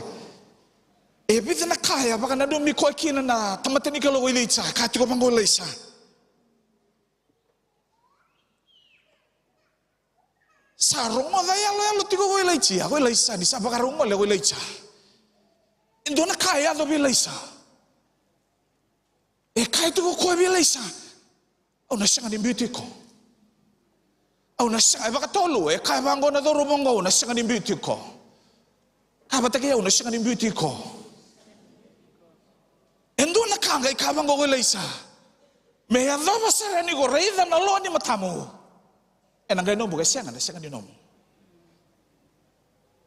e bitu na kaya baka na dumi ko kina na tamatani kalo ilitsa kati ko mango ilitsa sa rongo da yalo tigo ko ilitsa ni sa baka rongo le ko ilitsa indo na kaya do ilitsa e kai tu ko bi leisa au na sanga ni beauty ko au na sanga baka tolu e kai bango na do rumongo na sanga ni beauty ko ka bata ke au na sanga ni beauty ko endo na kanga e kai bango ko leisa me ya do basara ni go reida na lo ni matamu e na ngano buka sanga na sanga ni nomo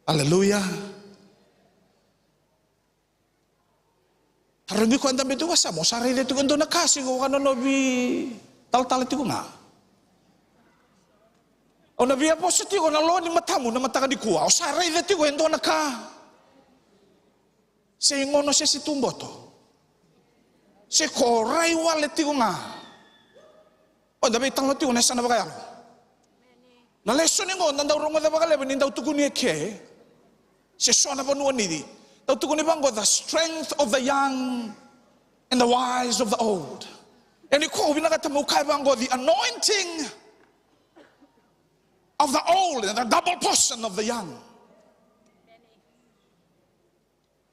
hallelujah. Harami ko andam betu wasa mo sarili tu kondo nakasi ko kano lobi tal-tal itu nga. O nabi apo sa tiyo na lo ni matamu na mataka di kuwa o sarili tu kondo naka. Se ngono siya si tumboto. Se koray wale tiyo nga. O nabi tanglo tiyo na sana bakayalo. Na leso ni ngo nandaw rongo da bakalebe nindaw tukuni eke. Se so na panuan nidi. The strength of the young and the wise of the old. And the anointing of the old and the double portion of the young.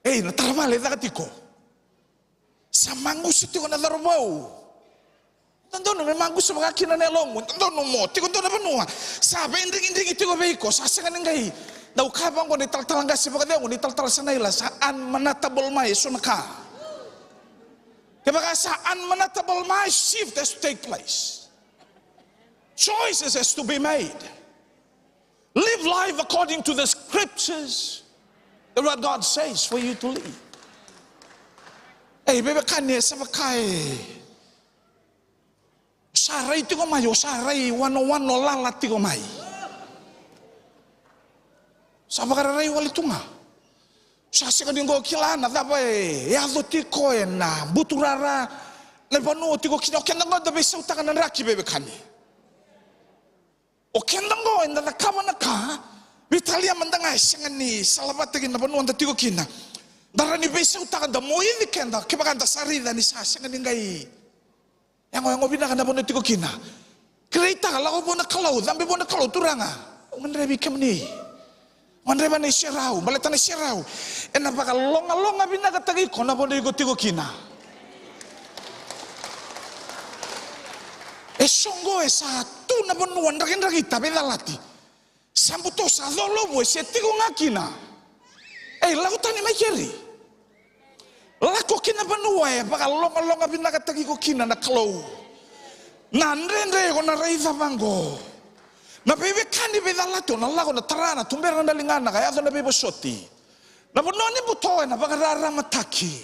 Hey, natarabale dagatiko. Sa mangus tiko na darbo. Tandono me mangus magakina na longo. Tandono mo tiko na banua. Sa bending tiko beiko sa sangangai. Daw kabang ko ni taltalanga si pagdeo ni taltal sanayla saan manatable mai sunaka. Kaya saan manatable mai shift has to take place. Choices has to be made. Live life according to the scriptures. That's what God says for you to live. Hey, baby, kanya sa makay. Saray ti ko mayo, saray wano lalati ko may. Sa makararay walito nga. Sa sikading ko kilana, tapay, yado ti ko na, buturara, na panu ti ko kinokyan nga, dabay sa utakan ng raki, baby, kanya. O kendang ko, na nakama na ka, Vitalia mandanga singani salabatagin na banuan datigo kina. Darani besa utaka da moili kenda kibaganda sarida ni sa singani ngai. Yang bina na bonu tigo kina. Kreita kala ko bona kalau zambe bona kalau turanga. Manrebi kemni. Manreba ni sirau, baleta ni sirau. Ena baka longa bina katagi ko na bonu tigo kina. Esongo esa tu na banuan ragita bedalati. Sambuto sa dolo se tigo ngakina. Lautan ni makeri. Lako kina banua baka longa binakatagi ko kina na klo. Nandrendre ko na raiza bango. Na bebe kandi bedalato na lago na tarana tumbera na lingana kaya na bebe soti. Na bononi buto na baka rara mataki.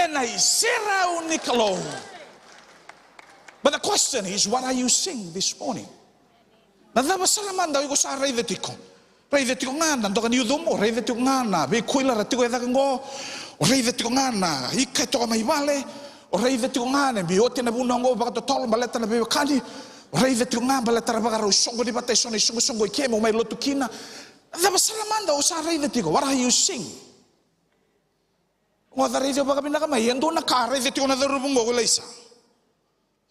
Na isera unikalo. But the question is, what are you saying this morning? Nadama salaman daw ko sa raivetiko. Raivetiko nga na ndoka niyo mo, raivetiko nga na be kuila ratiko eda ngo, raivetiko nga na ikay to may vale, raivetiko nga na bi ote na buna ngo baka to tol baleta na be kali, raivetiko nga baleta baka ro songo di batay sone songo kemo may lotukina. Nadama salaman daw sa raivetiko. What are you saying? Ngo da raivetiko baka binaka may endo na ka raivetiko na darubong ngo laisa.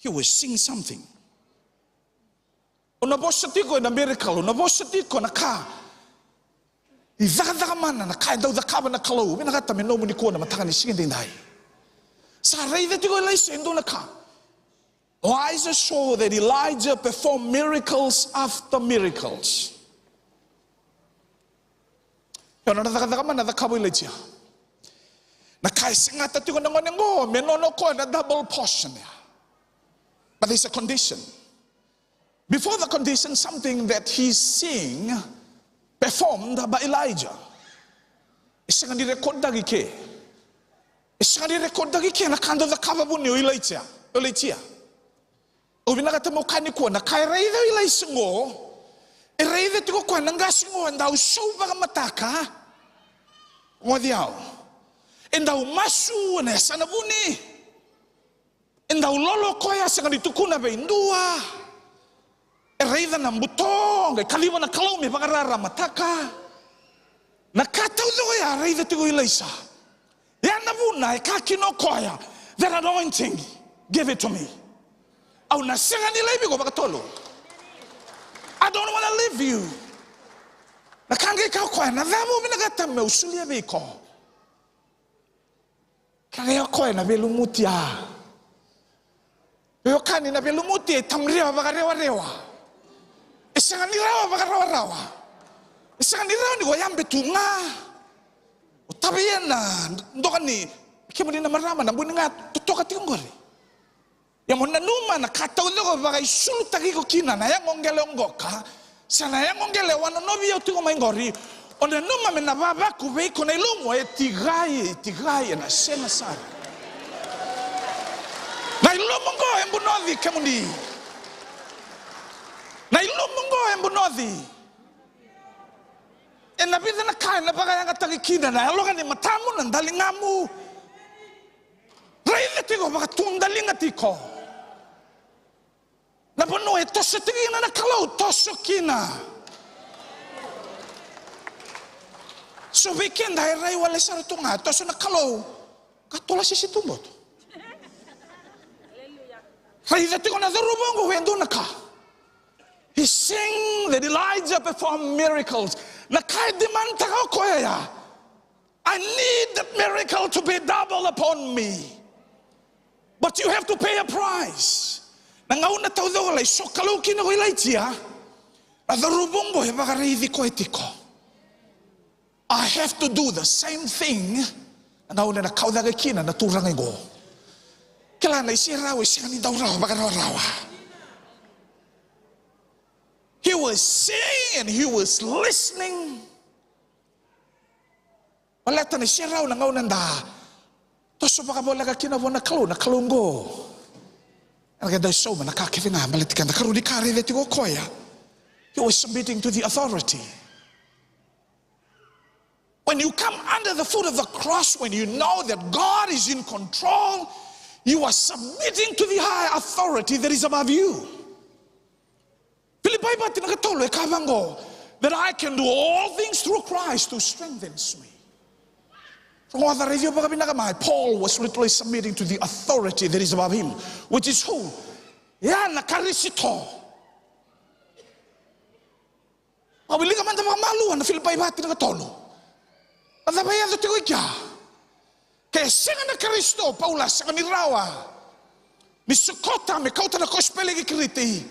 He was saying something. O nabosatiko na miracle, o nabosatiko na ka. Izaka mana na ka daw da ka na kalo. Binakata me no mo ni ko na mataka ni sigin dai. Sa rei da tigo lai sendo na ka. Elijah saw that Elijah performed miracles after miracles. Yo na da mana da ka bo Elijah. Na kai singa ta tigo na ngo me no ko na double portion. But there's a condition. Before the condition, something that he's seeing performed by Elijah. Isang direkod dagi ke. Isang direkod dagi ke na kando da kababun ni Elijah. O binakata mo kaniko na kay rei da Elijah ngo. E rei da tiko kwa nangas ngo andau show baka mataka. Ngodiao. Endau masu na sanabuni. Endau lolo koya sa tukuna ba indua. Reida na mbutong, kaliwa na kalau me pakarara mataka. Nakataw do ya reida tigo Elisa. Ya nabuna kakino koya. That anointing, give it to me. Au na singa ni lebi ko bakatolo. I don't want to leave you. Nakange ka koya na damo binagata me usulia biko. Kaya koya na belumutia. Yo kani na belumutia tamriwa bakarewa. Isang nirawa baka rawa-rawa. Isang nirawa ni ko yambe tunga. O tabi yan na ndokan ni kimo din na marama na buni nga tutoka tingori. Yang mo nanuma na kataw ko baka isulot tagi ko kina na yang onggele onggoka. Sana yang onggele wano nobi yaw tingo maingori. O nanuma men nababa kubay ko na ilumo tigay na sena sara. Na ilumo ko embunodi kamundi. Na ilumungo embunodi. E na vida na kaya na baka yang atagikina na halogan ni matamu na dalingamu. Raile tiko baka tundalinga tiko. Na puno e toso tigina na kalau toso kina. So weekend ay ray wala sa tunga to so nakalo. Katola si situmbot. Ray dati ko na darubong ko wendo naka. He sing that Elijah performed miracles. Nakaidiman taka ko ya. I need that miracle to be double upon me. But you have to pay a price. Nangauna tao daw alay, so kalukin ako ilay siya. Nadarubong ko, hebakarithi ko etiko. I have to do the same thing. Nangauna na kaudaga kina, naturangay ko. Kailangan na isiraw, isirani daw raw, bakaraw-rawa. He was singing and he was listening. Malata na siya raw nangauna na. Toso baka mo laga kinabo na kalunggo. Naganda so man nakakivina malatikan na karuni kare deti ko koya. He was submitting to the authority. When you come under the foot of the cross, when you know that God is in control, you are submitting to the high authority that is above you. Filipai bati nakatolo ekavango that I can do all things through Christ who strengthens me. Paul was literally submitting to the authority that is above him, which is who? Yan nakarisito. Mawili ka man na maluan na Filipay bati na katolo. At nabayan na tigoy kya. Kaya siya na Karisto, Paulas, sa kanirawa. Misukota, may kauta na kospele kikriti.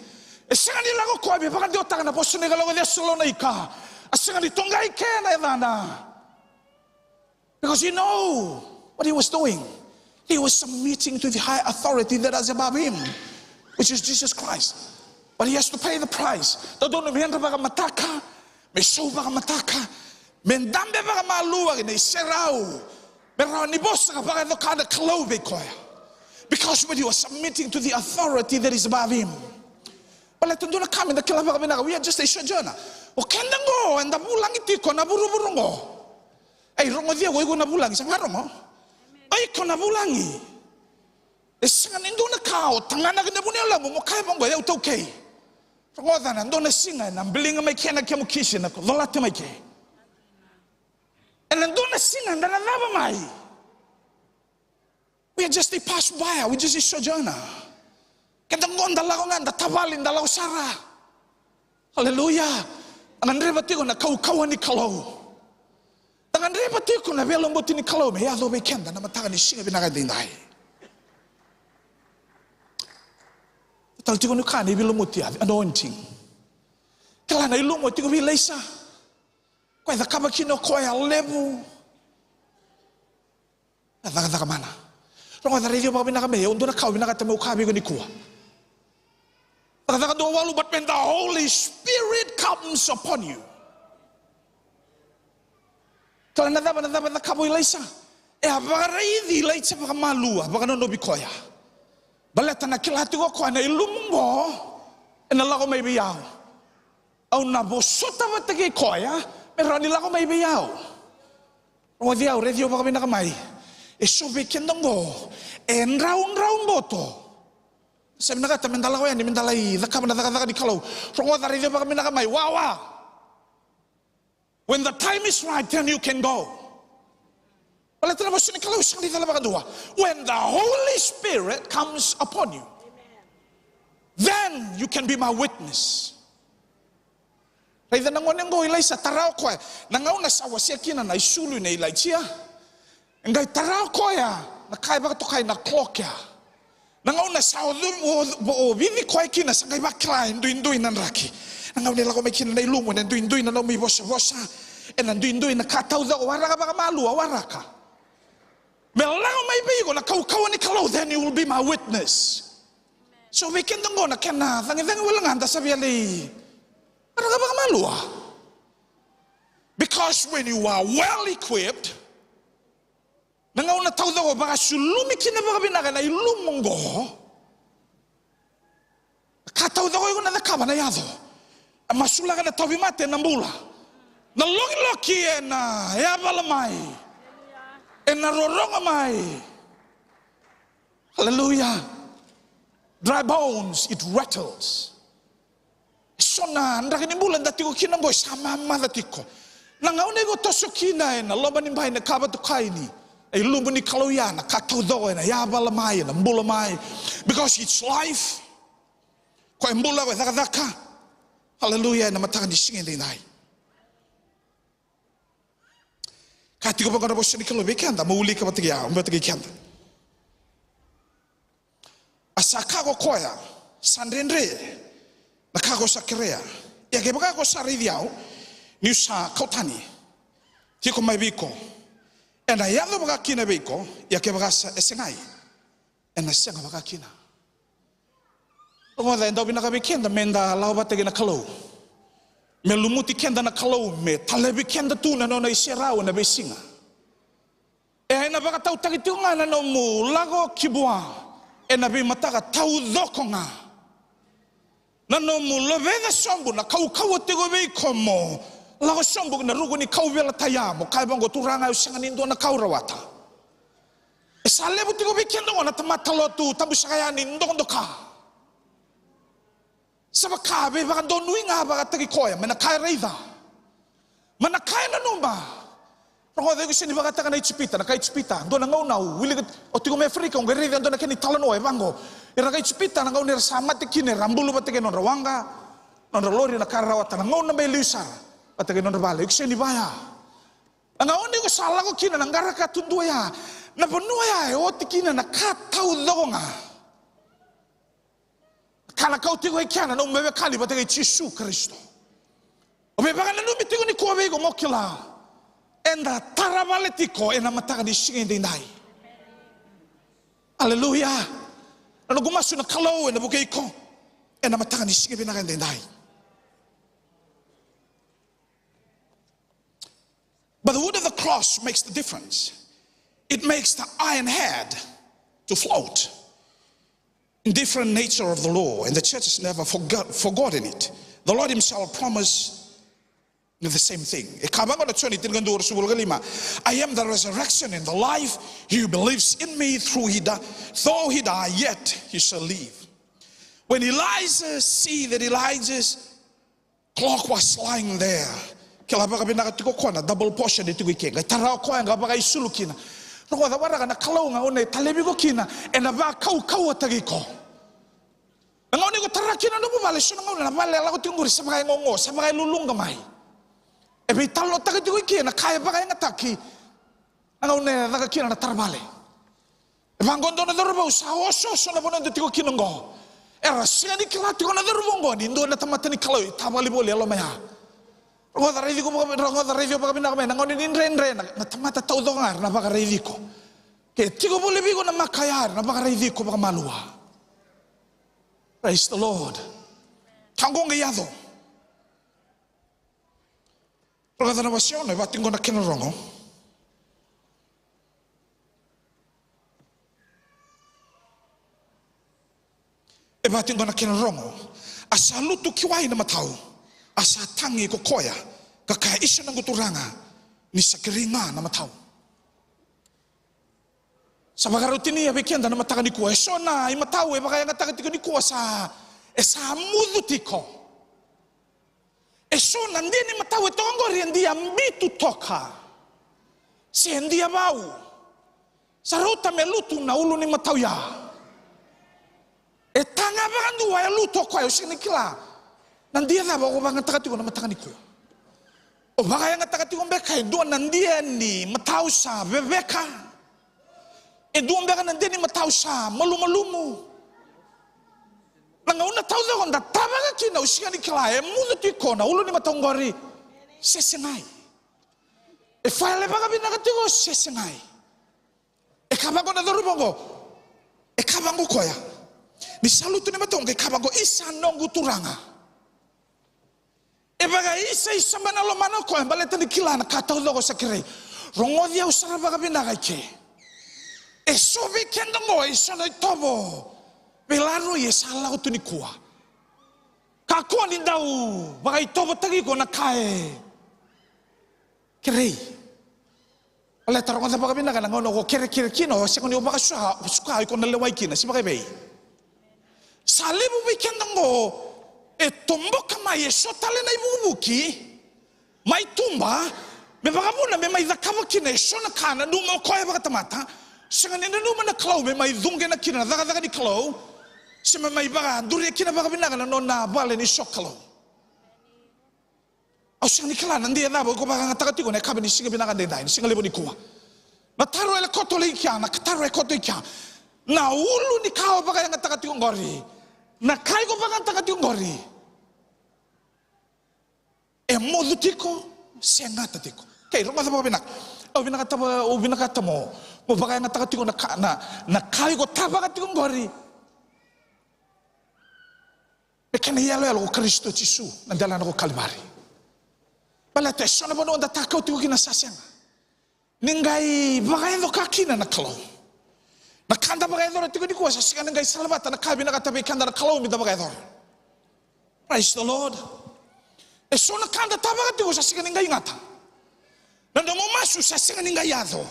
E siya nila ko kwa, may baka diotang na poso nila lawa niya solo na ika. At siya nitungay kaya na edana. Because you know what he was doing. He was submitting to the high authority that is above him, which is Jesus Christ. But he has to pay the price. Doon may baka mataka, may show baka mataka, may dambe baka maluwag, may seraw, pero ni boss ka baka no kada klobe koya. Because when he was submitting to the authority that is above him. Wala tundo na kami na kilala kami na we are just a sojourner. O kendango, anda bulang iti ko na buru-burungo. Ay, rongo dia, woy ko nabulangi. Sa nga rongo? Ay, ko nabulangi. E sa nga nindo na kao, tanga na ganda po niya lang, mukhay pang goya, ito okay. Rongo da na, ndo na singa, nambiling may kaya nagkiamukishin ako, dolat may kaya. E nando na singa, nananaba may. We are just a pass-by, we just a sojourner. Kadang dalaw nga, databalin, dalaw sara. Hallelujah. Ang andribati ko na kaukawan ni Kalaw. Tangan repati ko na belong buti ni Kalaw, may yado may kenda na matakan ni singa binakadinay. Talti ko nuka ni bilumuti anointing. Kala na ilumuti ko bilaysa. Kwa the kabakino ko ay lebu. Nadaka mana. Rongo na radio pa binakame, undo na kaw binakatamo kabi ko ni kuwa. Nadaka do walu, but when the Holy Spirit comes upon you. Kalau nada na kaboy laisa, baka raidi laisa baka malua, baka nonobi koya. Baleta na kilati ko koya na ilumungo, nala ko may biyaw. Au na bosota batagi koya, meron nila ko may biyaw. Rongo diyaw, radio baka binakamay. Sobe kendongo, raun boto. Sabi na kata, mendala ko yan, mendalay, dakam na dakadaka di Kalaw. Rongo da radio baka binakamay, wawa. When the time is right, then you can go. When the Holy Spirit comes upon you, then you can be my witness. Nangaw na sa wasiakina na isulu na ilaitia. Ngay taraw ko ya, nakaiba to kay na clock ya. Nangaw na sa o bini ko kina sa ngay bakla induin nan raki. Nangaw nila ko may kina na ilumo na induin na may bosa. E nanduin na kataw da waraka baka malu waraka. Melang may bigo na kaukawan ni Kalaw, then you will be my witness. So we can go na kena, tangi wala nga sabi ali. Waraka baka malu. Because when you are well equipped, nangaw na taw da baka sulumi kina baka binaka na ilumonggo. Kataw da ko na nakaba na yado. Masula ka na tawi mate na mbula. Na loki na yabalamay. Na rorongamay. Hallelujah. Dry bones, it rattles. So na, andaki ni bulan dati ko kinanggoy, sama dati ko. Nangaune go tosokina na loba ni mbai na kaba to kaini. Ay lubu ni kaloya na kataudo na yabala mai na mbula mai. Because it's life. Ko mbula ko daka. Hallelujah na mataka ni singin din ai. Kati ko pagano bosi ni kalo bekenda mauli ka batigia umbetigi kenda. Asaka ko koya sandendre na kago sakerea. Ya ke baka ko saridiao ni sa kautani. Tiko mai biko. Ena yalo baka kina biko ya ke baka esengai. Ena senga baka kina. Ngo da ndo bina ka bekenda menda lao bategi na kalo. Me lumuti kenda na kalau me talebi kenda tu na nona isirau na besinga. Na baka tau takitunga na no mu lago kibua. Na bi mataka tau dokonga. Na no mu loveda sombu na kau tego be komo. Lago sombu na rugo ni kau vela tayamo kai bango turanga usanga nindo na kau rawata. Salebu tego be kenda na tamatalo tu tabu sakayani ndo ka. Sama kabe baka donui nga baka tagi koya mana kaya reida mana kaya na numba roko dego sini baka taka na ichipita na kaya ichipita ndo na ngau wili o tigo me Afrika unga reida ndo na keni talano e bango ira kaya ichipita na ngau nira samate kine rambulu batake non rawanga non lori na kara rawata na ngau na me luisa batake non bale sini baya na ngau ni ko sala ko kina na ngara ka tundua ya na bonua ya o tikina na ka tau dogonga kana kau tigo ikiana no mebe kali batege Yesu Kristo. Obe bagana no mitigo ni kuabe go mokila. Enda tarabaletiko ena mataka ni singende ndai. Hallelujah. Ano gumasu na kalau ena bukeiko ena mataka ni singende ndai. But the wood of the cross makes the difference. It makes the iron head to float. In different nature of the law, and the church has never forgotten it. The Lord himself promised the same thing. I am the resurrection and the life. He who believes in me though he die, yet he shall live. When Elijah see that Elijah's clock was lying there, double portion no da wara na kalonga one talebi go kina ena ba kau atagiko ngoni go tarakina no bale sona ngona na male la go tinguri sama ngongo sama lulunga mai e be talo tagati go kina kai ba nga taki ngone daga kina na tarbale e bangondo na dorbo sa oso so na bono tigo kina ngo era sini kilati go na dorbo ngo ni ndo na tamatani kaloi tabali bole lo maya Roda reidi ko roda reidi ko bina kami nangoni ninre na tamata tau dongar na baka reidi ko ke tigo bole bigo na makayar na baka reidi ko baka malua. Praise the Lord. Tangong yado. Roda na wasyon na batingo na kinarongo. E batingo na kinarongo. Asalutu kiwai na matao. Asa tangi ko koya kaka isa ng guturanga ni sakiringa na matao. Sa magarutini ya bekenda na mataka ni kuwa so na imatao e baka nga takatiko ni kuwa sa mudutiko. So na ndini matao e tongori ndi ambitu toka. Si ndi abau. Sa ruta melutu na ulu ni matao ya. E tanga bakandu wa luto kwa usinikila. Nandia na bago bang takatiko na matakani ko. O baka yang takatiko beka do nandia ni matausa bebeka. E do beka nandia ni matausa malumalumu. Nangauna tausa konda tabaga kina usiani kila e mudo tiko na ulo ni matongori sesengai. E fale baka binakatiko sesengai. E kabango na dorubongo. E kabango koya. Ni salutu ni matonge kabango isa nongu turanga. E baga isa mana lo mano ko baleta ni kilana kata lo sa kire rongo dia usara baga binaga ke e so vi kendo mo e so no tobo belaro ye sala o tuni kuwa ka ko ni dau baga tobo tagi ko na kae kire ala tarongo da baga binaga ngono ko kire kino se ko ni baga suka ko na lewai kina si baga bei salibu vi kendo mo e tomboka mai e sotale na ibubuki mai tumba Me bagabuna me mai zakava kine sona kana no mo koe bagatamata. Singa nina no mana klau me mai dunge na kina daga di klau. Sima mai baga duri kina bagabina na no na bale ni sokalo. Au singa ni kala nandia na bo ko baga ngata tiko ne kabani singa binaga de dai singa lebo ni kuwa. Na taro ele koto le kia na taro e koto kia. Na ulu ni kao baga ngata tiko ngori. Na kai ko baga ngata tiko ngori. E modu tiko se ngata tiko. Kei ronga tapa binak. O binak tapa o binak tamo. Mo baga ngata tiko na kai ko tapa tiko ngori. E kena yalo yalo Kristo Yesu na dalan ko Kalvari. Bala te sona bono da takau tiko kina sasenga. Ningai baga ndo kakina na kalau. Na kanda baga ndo tiko di kuasa singa ningai salabata na kabi na katabi kanda na kalau mi da baga ndo. Praise the Lord. E sona kanda taba tiko sa singa ningai ngata. Na no masu sa singa ningai ado.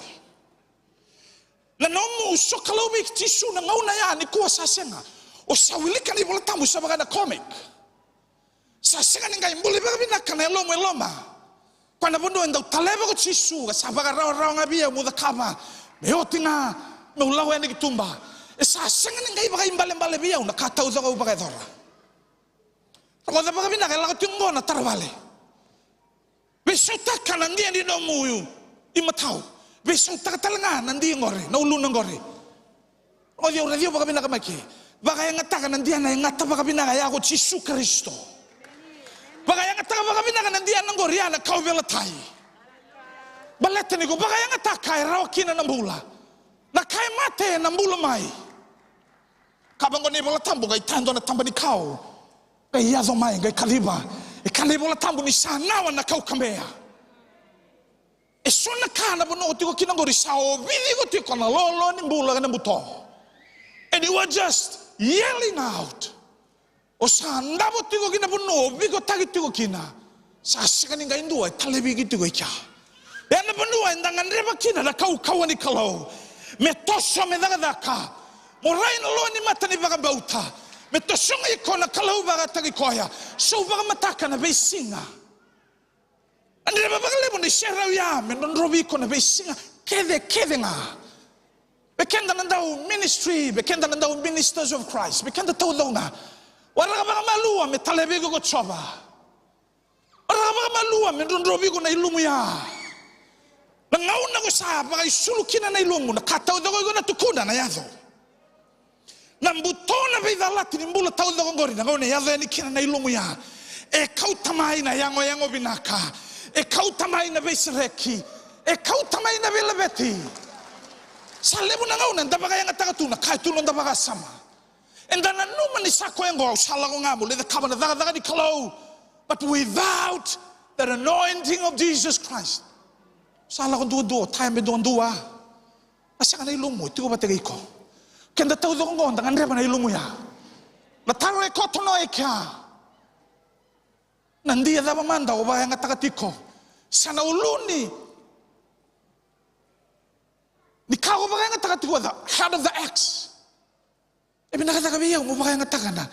Na no mu so kalau mi tisu na ngauna ya ni kuasa singa. O sawilika ni bola tamu sa baga na comic. Sa singa ningai mbuli baga binakana eloma. Quando bono enda taleba ko tisu sa baga raw ngabia mu da kama. Me otinga me ulawa ni kitumba. E sa singa ningai baga imbale bia una kata uza ko baga dora. Ko da baga binakana la tingo na tarvale. Besota kana ndia ni no muyu imatau. Besota talanga nandi ngore na uluna ngore. O dia radio baga binakana maki. Baga yang ngata kana ndia na ngata baga binakana ya ko Yesu Kristo. Baga yang ngata baga binakana ndia na ngore ana kau bela tai. Balete ni ko baga yang ngata kai raw kina na mbula. Na kai mate na mbula mai. Kabango ni bola tambu gai tando na tamba ni kau. Gai yazo mai gai kaliba. E kaliba la tambu ni sana na kau kambea. E sona kana bono tiko kina ngori sao vidi ko tiko na lolo ni mbula na buto. And you were just yelling out. O sa ndabo tiko kina bono bigo tagi tiko kina. Sa sikani ngai ndua talebi ki tiko ikya. E na bono ndangan reba kina na kau kawani kalau. Me toso me daga morai na lo ni mata ni baga bauta. Me toso ngai kona kalau baga tagi koya. So baga mataka na beisinga. Ande baga lebo ni shera ya me non robi kona beisinga kede nga. Bekenda nandau ministry, bekenda nandau ministers of Christ, bekenda taulonga. Waraga baga malua me talebego ko choba. Waraga baga malua me non robi ko na ilumu ya. Na ngauna ko sa baga isulu kina na ilumu na katau dogo ko na tukuna na yazo. Na mbutona be dalati ni mbula tau dogo ngori na ngauna yazo ni kina na ilumu ya. E kau tamai na yango binaka. E kau tamai na be sireki. E kau tamai na be lebeti. Salebu na ngauna ndabaga yang atakatuna kai tulon ndabaga sama. Enda na numa ni sako ngo sala ko ngamu le kaba na daga di kalau. But without the anointing of Jesus Christ. Sala ko duo time be dua. Asa kana ilumu tiko bategi ko. Kenda tau do ngo ndangan reba na ilumu ya. Na taro e kotono e kya. Nandia da manda o ba yang atakatiko. Sana uluni ni kau baga yang ngata tiko da head of the axe. E bina kata kabiya mo baga yang ngata na.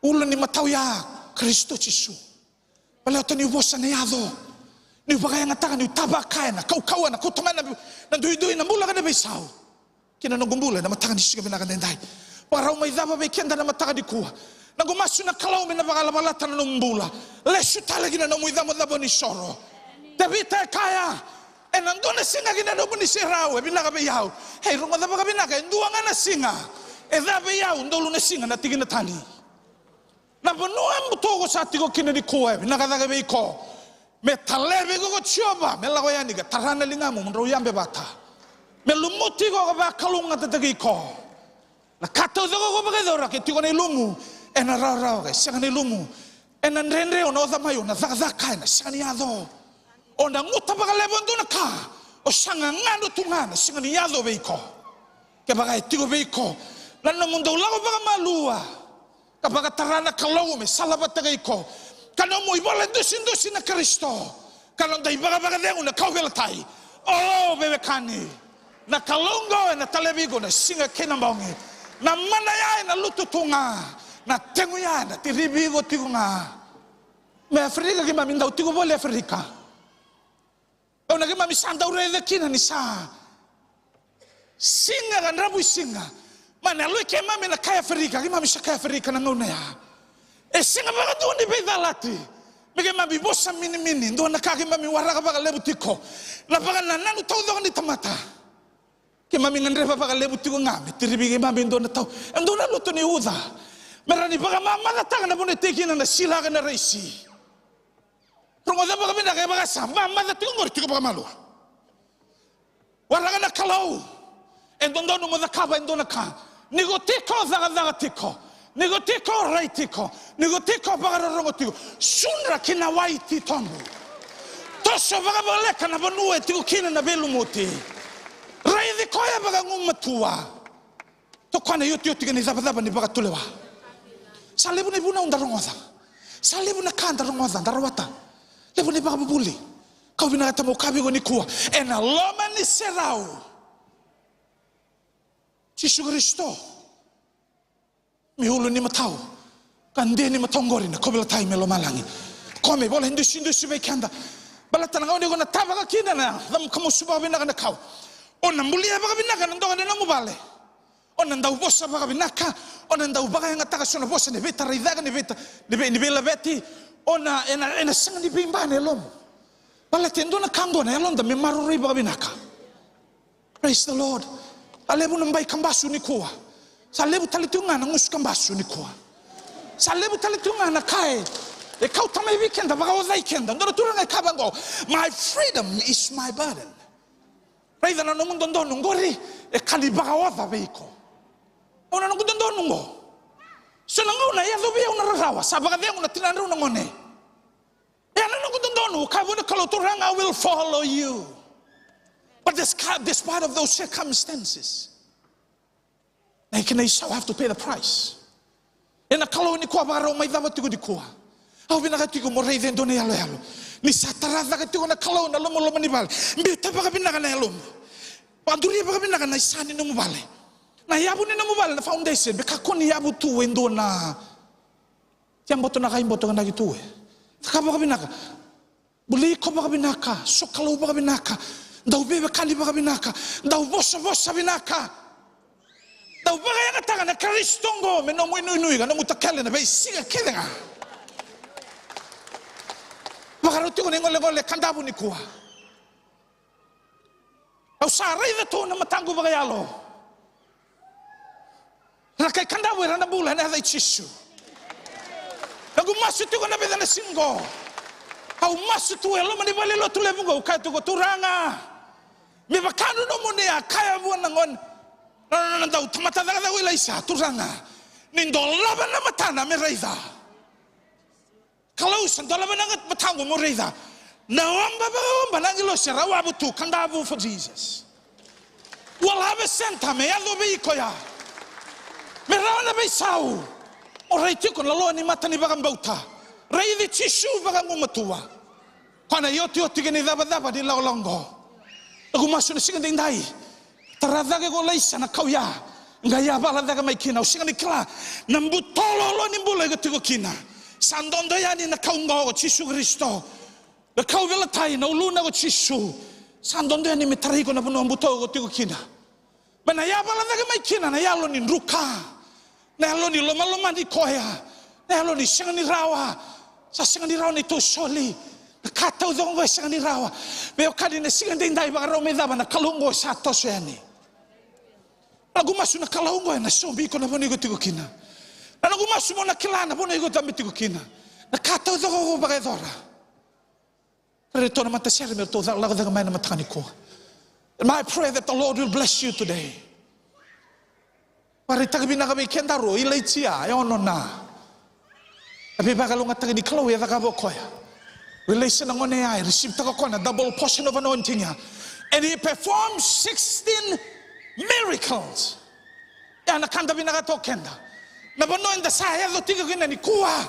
Ulan ni matau ya Kristo Yesu. Wala to ni bosa na yado. Ni baga yang ngata ni tabaka na kau na kutama na dui na mula kana besau. Kina no gumbula na matanga ni siga bina kana ndai. Para umay daba be kenda na matanga di kuwa. Na gumasu na kalau mina baga labalata na numbula. Lesu talagi na umay daba ni soro. Tabita kaya. E nandona singa kina no ni sirawe binaka be yao. Hey runga da baga binaka nduanga na singa. E da be yao ndolu na singa na tigina tani. Na bonoa mtogo sa tigo kina ni koe binaka da be ko. Me talebe go choba me la goya ni ga tarana linga mo ndo yambe bata. Me lumuti go ba kalunga tatagi ko. Na kato go baga dora ke tigo na lumu. E na ra ga singa ni lumu. E na ndrendre ona za mayo na za kai na singa ni ado. Onda nguta baga lebondo na ka o sanga ngano tungana singa ni yado beiko ke baga tigo beiko na no mundo lago baga malua ka baga tarana kalau me salabata geiko kana mo ibola dusin na Kristo kana dai baga de una kauvela tai oh bebe kani na kalongo na televigo na singa kena mbonge na mana ya na lututunga na tengu ya na tiribigo tigunga me Afrika ki maminda tigo bole Afrika. Au nage mami sanda ure the kina ni sa. Singa kan rabu singa. Mana lu ke mami na kaya Afrika, ke mami sa kaya Afrika na ngone ya. E singa baga tu ni be dalati. Mege mami bosa mini ndo na kage mami waraka baga lebu tiko. La baga na nanu tau do ni tamata. Ke mami ngandre baga lebu tiko ngame. Tiribi ke mami ndo na tau. Ndo na lutu ni uda. Merani baga mama na tanga na bone tekina na sila na reisi. Rongo da baga bina ke baga sa mama da tiko ngor tiko baga malu. Waraka na kalau. Ndo ndo no da kaba ndo na ka. Nigo tiko zaga tiko. Nigo tiko rai tiko. Nigo tiko baga rongo tiko. Sunra kina waiti tombu. Tosho baga baleka na banue tiko kina na belu moti. Rai di koya baga ngumatua. To kwana yoti kini zaba ni baga tulewa. Salebu ni buna unda rongoza. Salebu na kanda rongoza ndarawata. Lebu ni baga bubuli. Kau bina kata mokabi go ni kuwa. Ena loma ni serau. Yesu Kristo. Mihulu ni matau. Kande ni matongori na kobela tai melo malangi. Kome bola hindu be kanda. Bala tananga ni gona taba ka kina na. Dam kamu suba bina kana kau. Ona mulia ba bina kana ndo na mubale. Ona ndau bosa ba bina ka. Ona ndau ba nga taka sona bosa ni beta ridaga ni beta. Ni bela beti. Ona ena sanga ni bimba ne lom. Bala tendo na kango na elonda me maruri ba bina ka. Praise the Lord. Alebu nambai kambasu ni kuwa. Salebu talitunga na ngus kambasu ni kuwa. Salebu talitunga na kai. E kau tamai weekend baga o weekend. Ndoro turanga kabango. My freedom is my burden. Raida na mundo ndo ngori e kali baga o veiko. Ona ngundo ndo ngo. Sona ngona ya zobe una rawa. Sabaga de una tinandru ngone. Ya na ngundo ndo ka bona kalo turanga will follow you. But despite of those circumstances, they shall have to pay the price. And a colony quabaro may never to go to Kua. How we not to go more than Donello. Nisatara to a colon, a lomanival. Bitababinaganelum. Panduri Babinagan, I san in the Mubale. Nayabun in the Mubale, the foundation, Becaconi Yabu to Indona. Jambotona Botonagitue. Kababinaga. Buli Kobabinaka, Sokalo Babinaka. Dau bebe kali baga binaka, dau bosa binaka, dau baga yang katakan na karistongo, menomu inui kan, nomu takale na beisiga kedenga. Baga roti ko ngole kandabu ni kuwa. Au sarai da to na matangu baga yalo. Rakai kandabu era na bula na dai chisu. Lagu masu tu ko na beda na singo. Au masu tu elo mani vale lo tu levugo kai tu ko turanga. Me bakano no monea kaya buana ngon. No dau tamata da wila isa turanga. Nindo laba na matana me reida. Kalau sandola banangat matango mo reida. Na wamba nangilo sirawa butu kandabu for Jesus. Wal have a senta me ado be ikoya. Me rawana be sau. O reiti kon lalo ni mata ni bagam bauta. Reidi chishu bagam matua. Kana yoti geni daba di laolongo. Aku masuk na singa dindai. Taradaga ko laisa na kauya. Ngaya bala daga mai kina. Singa ni kla. Nambutolo lo nimbula ko kina. Sandondo yani na kaungo ko Yesu Kristo. Na kauvela tai na uluna ko Yesu. Sandondo yani mitari ko na puno ambuto ko kina. Bana ya bala daga mai kina na yalo ni ruka. Na yalo ni loma ni koya. Na yalo ni singa ni rawa. Sa singa ni rawa ni to soli. Kata udongo singa ni rawa. Beo kadi na singa dindai baga rome daba na kalungo sa toso yani. Lagu masu na kalungo na sobi ko na boni ko tiko kina. Na lagu masu mo na kilana boni ko tambi tiko kina. Na kata udongo baga dora. Reto na mata sere merto lagu daga mai na matani ko. My prayer that the Lord will bless you today. Parita kabina kabe kendaro ilai tia ya ono na. Tapi baga lunga tagi ni kalau ya daga bokoya. Relation ngone ai receive takakona double portion of anointing ya. And he performed 16 miracles. Ya nakanda binaga to kenda. Na bono inda saya lo tiga kena ni kuwa.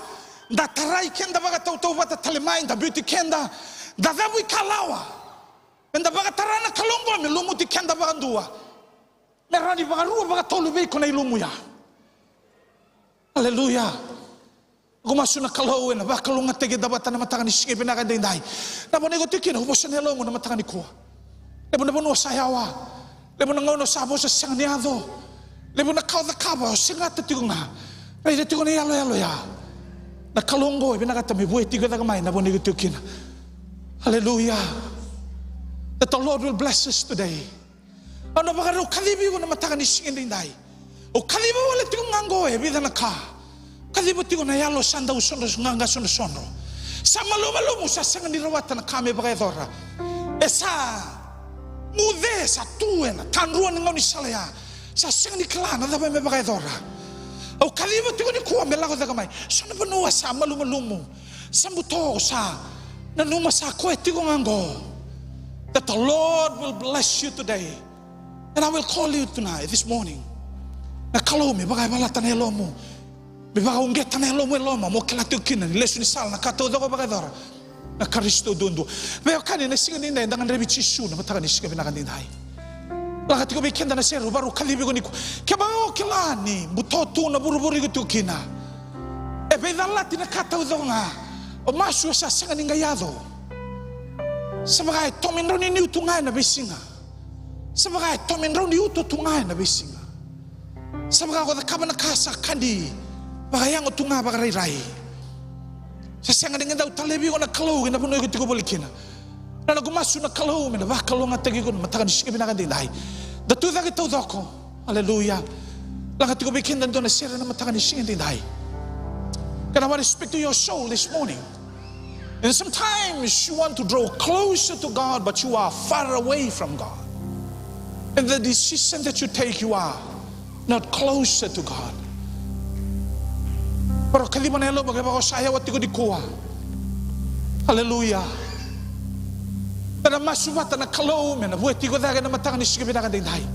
Da tarai kenda baga tau bata talemai da beauty kenda. Da dabu kalawa. Enda baga tarana kalongo me lumu ti kenda baga dua. Merani baga rua baga tolu be kona ilumu ya. Hallelujah. Gumasu na kalau na bakalo nga tege dabatan na matakan ni sige pinakadinday. Na bonego tikin hubosan hello mo na matakan ni ko. Lebo na bono sayawa. Lebo na ngono sabo sa sang niado. Lebo na kau da kaba singa tigunga. Rai de tigunga yalo yalo ya. Na kalongo pinakatami buhay tigo da gamay na bonego tikin. Hallelujah. That the Lord will bless us today. Ano ba karo kalibi ko na matakan ni sige dinday. O kalibi wala tigunga ngo bida na ka. Kalibu tigo na yalo sanda usono nganga sono sono. Sa malumalumo sa sanga nirawatan na kami bagay dora. Esa mude sa tuen tanruan ngau ni salaya. Sa sanga ni klana da me bagay dora. O kalibu tigo ni kuwa melago da kamay. Sono banua sa malumalumo. Sa muto sa nanuma sa ko tigo ngango. That the Lord will bless you today. And I will call you tonight, this morning. Na kalau me bagay balatan hello mo. Bibaga unget na hello mo mo kala tukin ni lesu ni sal na kato do baga dora na Kristo dundu be kani na singa ni ndangan rebi chisu na mataga ni singa binagan din dai la katiko be kenda na seru baru kali be goniku ke ba o kelani butotu na buruburi gitu kina e be dalati na kato do nga o masu sa singa ni ngayado sabagai tomin ro ni utungai na bisinga sabagai tomin ro ni utungai na bisinga sabagai ko da kabana kasa kandi bagayang o tunga bagaray-ray. Sa siyang nga daw talebi ko na kalaw, na puno ko bulikina. Na nagumaso na kalaw, na bakalaw nga tagi ko, matakan siya pinakandinay. Datuda kita ko, hallelujah. Langat ko bikin doon na siya na matakan siya pinakandinay. And I want to speak to your soul this morning. And sometimes you want to draw closer to God, but you are far away from God. And the decision that you take, you are not closer to God. Pero kalima na hello bagay saya wati ko di kuha. Hallelujah. Pero masubata na kalo men wati ko daga na matanga ni sige binakan din dai.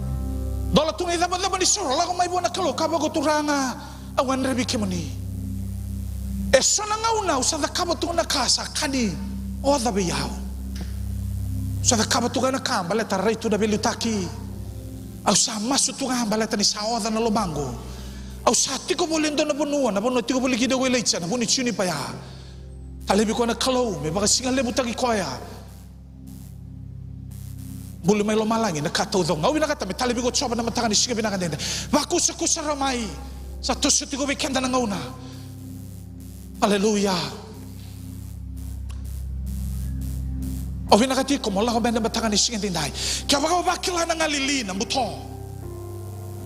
Dola tunay da ba ni soro la ko may buwan na kalo kaba ko turanga awan rebi kemoni. E sona ngauna usa da kaba tu na kasa kani o da biyaw. Usa da kaba tu na kamba le tarai tu da belutaki. Au sa masu tu ngamba le tani sa o da na lobango. Au sa tiko boleh ndo na bonua na bono tiko boleh kido welecha na boni chuni pa ya. Talebi ko na kalau me baka singa lebu tagi ko ya. Boleh mai lo malangi na kato dong. Au bina kata me talebi ko choba na matanga ni singa bina kandenda. Baku sa ramai. Sa tosu tiko be kenda na ngauna. Hallelujah. Au bina kati ko mo la ko benda matanga ni singa dindai. Kya baka bakila na ngalili na buto.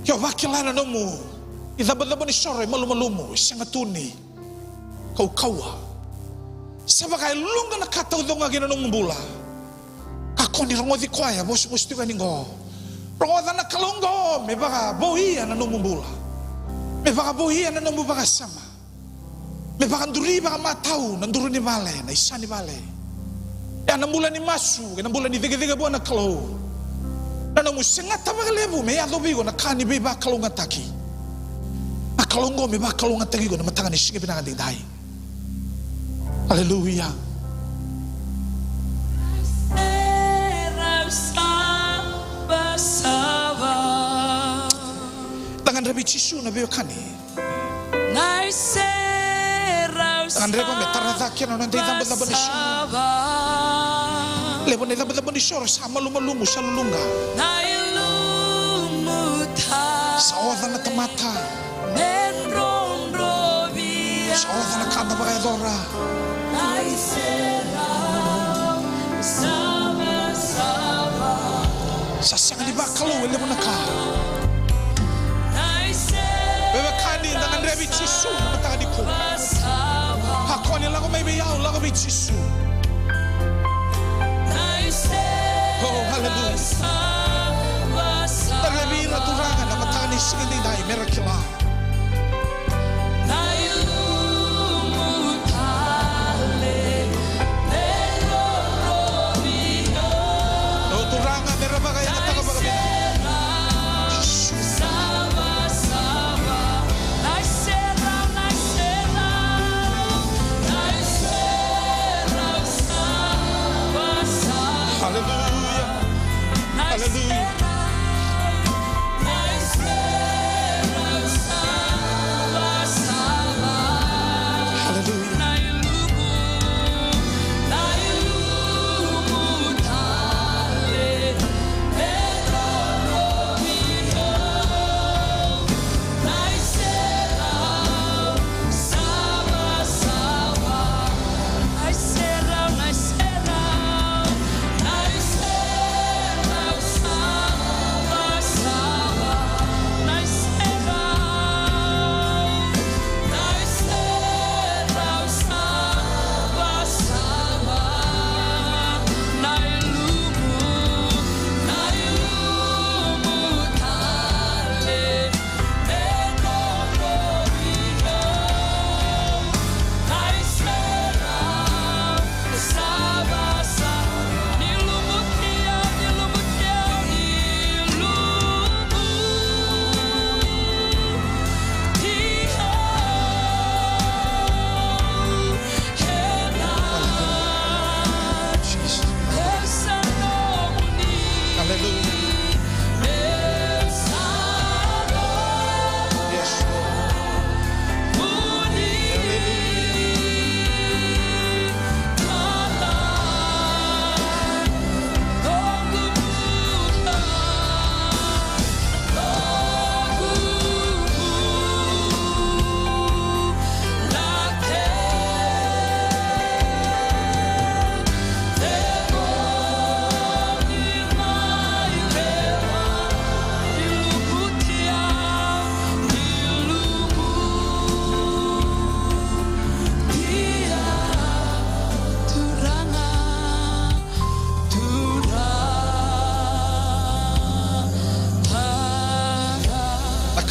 Kya bakila na nomu. Idabadaba ni sore malumalumo isang atuni kaukawa sabagay lunga na kataw do nga ginanong bula ako ni rango di kwaya bos tiga ningo rango na kalongo me baka bohia na numumbula me baka bohia na numubaka sama me baka nduri baka matau nanduro ni bale na isa ni bale ya nambula ni masu nambula ni dege buwan na kalo na namusingat tabagalebu me adobigo na kani be baka kalonga taki kalongo me ba kalonga tagi ko na matangan ni sige pinangan din dai. Hallelujah. Tangan Rabbi Chisu na biyo kani. Tangan Rabbi me taradakya na nanday dambad-dambad ni siya. Lebo na dambad-dambad ni siya sa malumalumo sa lulunga. Sa oda na tamata. Sa oda na kanda bagay dora. Sa siyang di ba kalu lebo na ka. Bebe kani dengan Rabbi Chisu matanga di ko. Ako nila ko may bayaw la Rabbi Chisu. Oh hallelujah. Rabbi la turangan na matanga ni sige dai miracle. Hallelujah.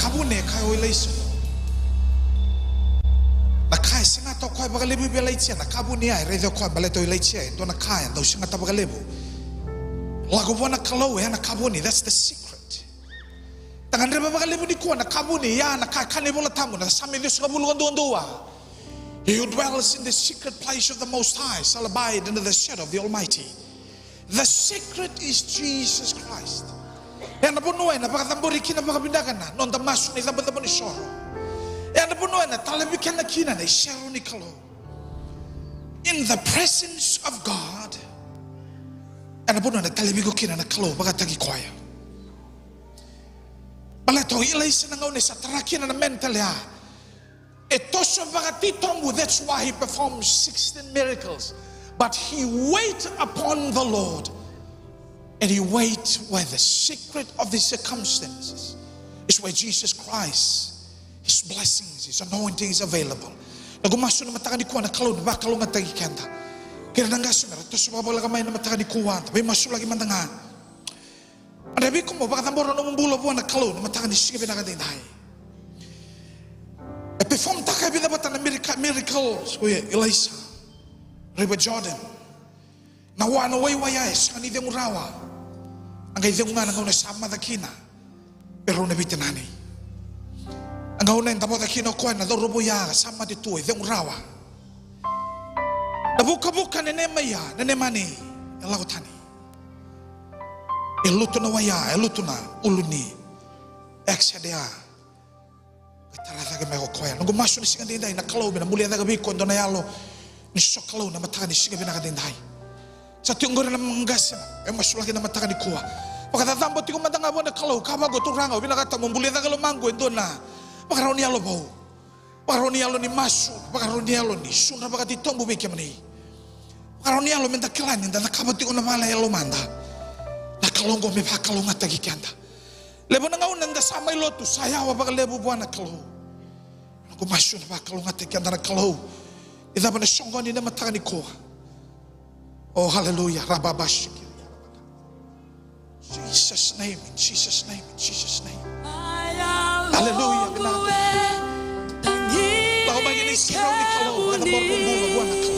kabune kayo ilayso. Na kaya singa to koy bagalebu belaytsia na kabune ay redo koy baleto ilaytsia to na kaya daw singa ta bagalebu. Lago bona kalo ya na kabune, that's the secret. Tangan reba bagalebu ni ko na kabune ya na kane bola tamu na sami Dios ngabulungan doa. He who dwells in the secret place of the Most High shall abide under the shadow of the Almighty. The secret is Jesus Christ. Yan na puno na pagkatamburi kina pagkabindagan na non damaso ni labadabo ni soro. Yan na puno na talabikan na kina na isero ni kalo. In the presence of God. Yan na puno na talabigo kina na kalo pagkatagi kwaya. Balato ilay sa nangaw ni sa tarakin na mental ya. That's why he performed 16 miracles. But he waited upon the Lord. And he waited where the secret of the circumstances is where Jesus Christ, his blessings, his anointing is available. Nagumaso na mataka ni kuwa na kalon, ba kalong at tagikanta. Kaya nangga sumera, to sumabala kamay na mataka ni kuwa, may maso lagi mandanga. Anabi ko mo, baka tamboro na mumbulo buwan na kalon, na mataka ni sige pinakadindahay. Perform takay binabatan na miracles, Kuya Elisa, River Jordan. Nawa na waywayay, sa kanidang urawa. Ang kaidang nga nang sama na kina, pero nabitinani. Ang kauna yung tapos na kinukuha na dorubuya, sama dito, idang urawa. Nabuka-buka na nemaya, na nemani, ang lakotani. Iluto na waya, iluto na, uluni, eksadea. Talaga may kokoya. Nung gumasyo ni singa dinday, nakalaw, binamuli na gabi ko, doon na yalo, ni sokalaw na mataka ni singa binakadinday. Sa tiyong gora na manggas na, masulaki na mataka ni kuwa. Pagkatatambo, tiyong matangabo na kalaw, kabago, turangaw, binakata, mambuli na galumanggo, doon na, pagkaraw ni yalo bao. Pagkaraw ni yalo ni masu, pagkaraw ni yalo ni suna, pagkatitong bubikya mani. Pagkaraw ni yalo, mintakilan, hindi nakabati ko na malay yalo manda. Nakalonggo, may pakalong at tagikanda. Lebo na nga unang dasama iloto, sayawa baka lebo buwan na kalaw. Gumasyo na baka kalong atik yan na nagkalaw. Ida ba na siyonggo ni na mataka ni ko. Oh, hallelujah. Rababash. Jesus' name, in Jesus' name, in Jesus' name. Hallelujah. Lau ba yun ay siraw ni kalaw. Baka na borong buwan buwan na kalaw.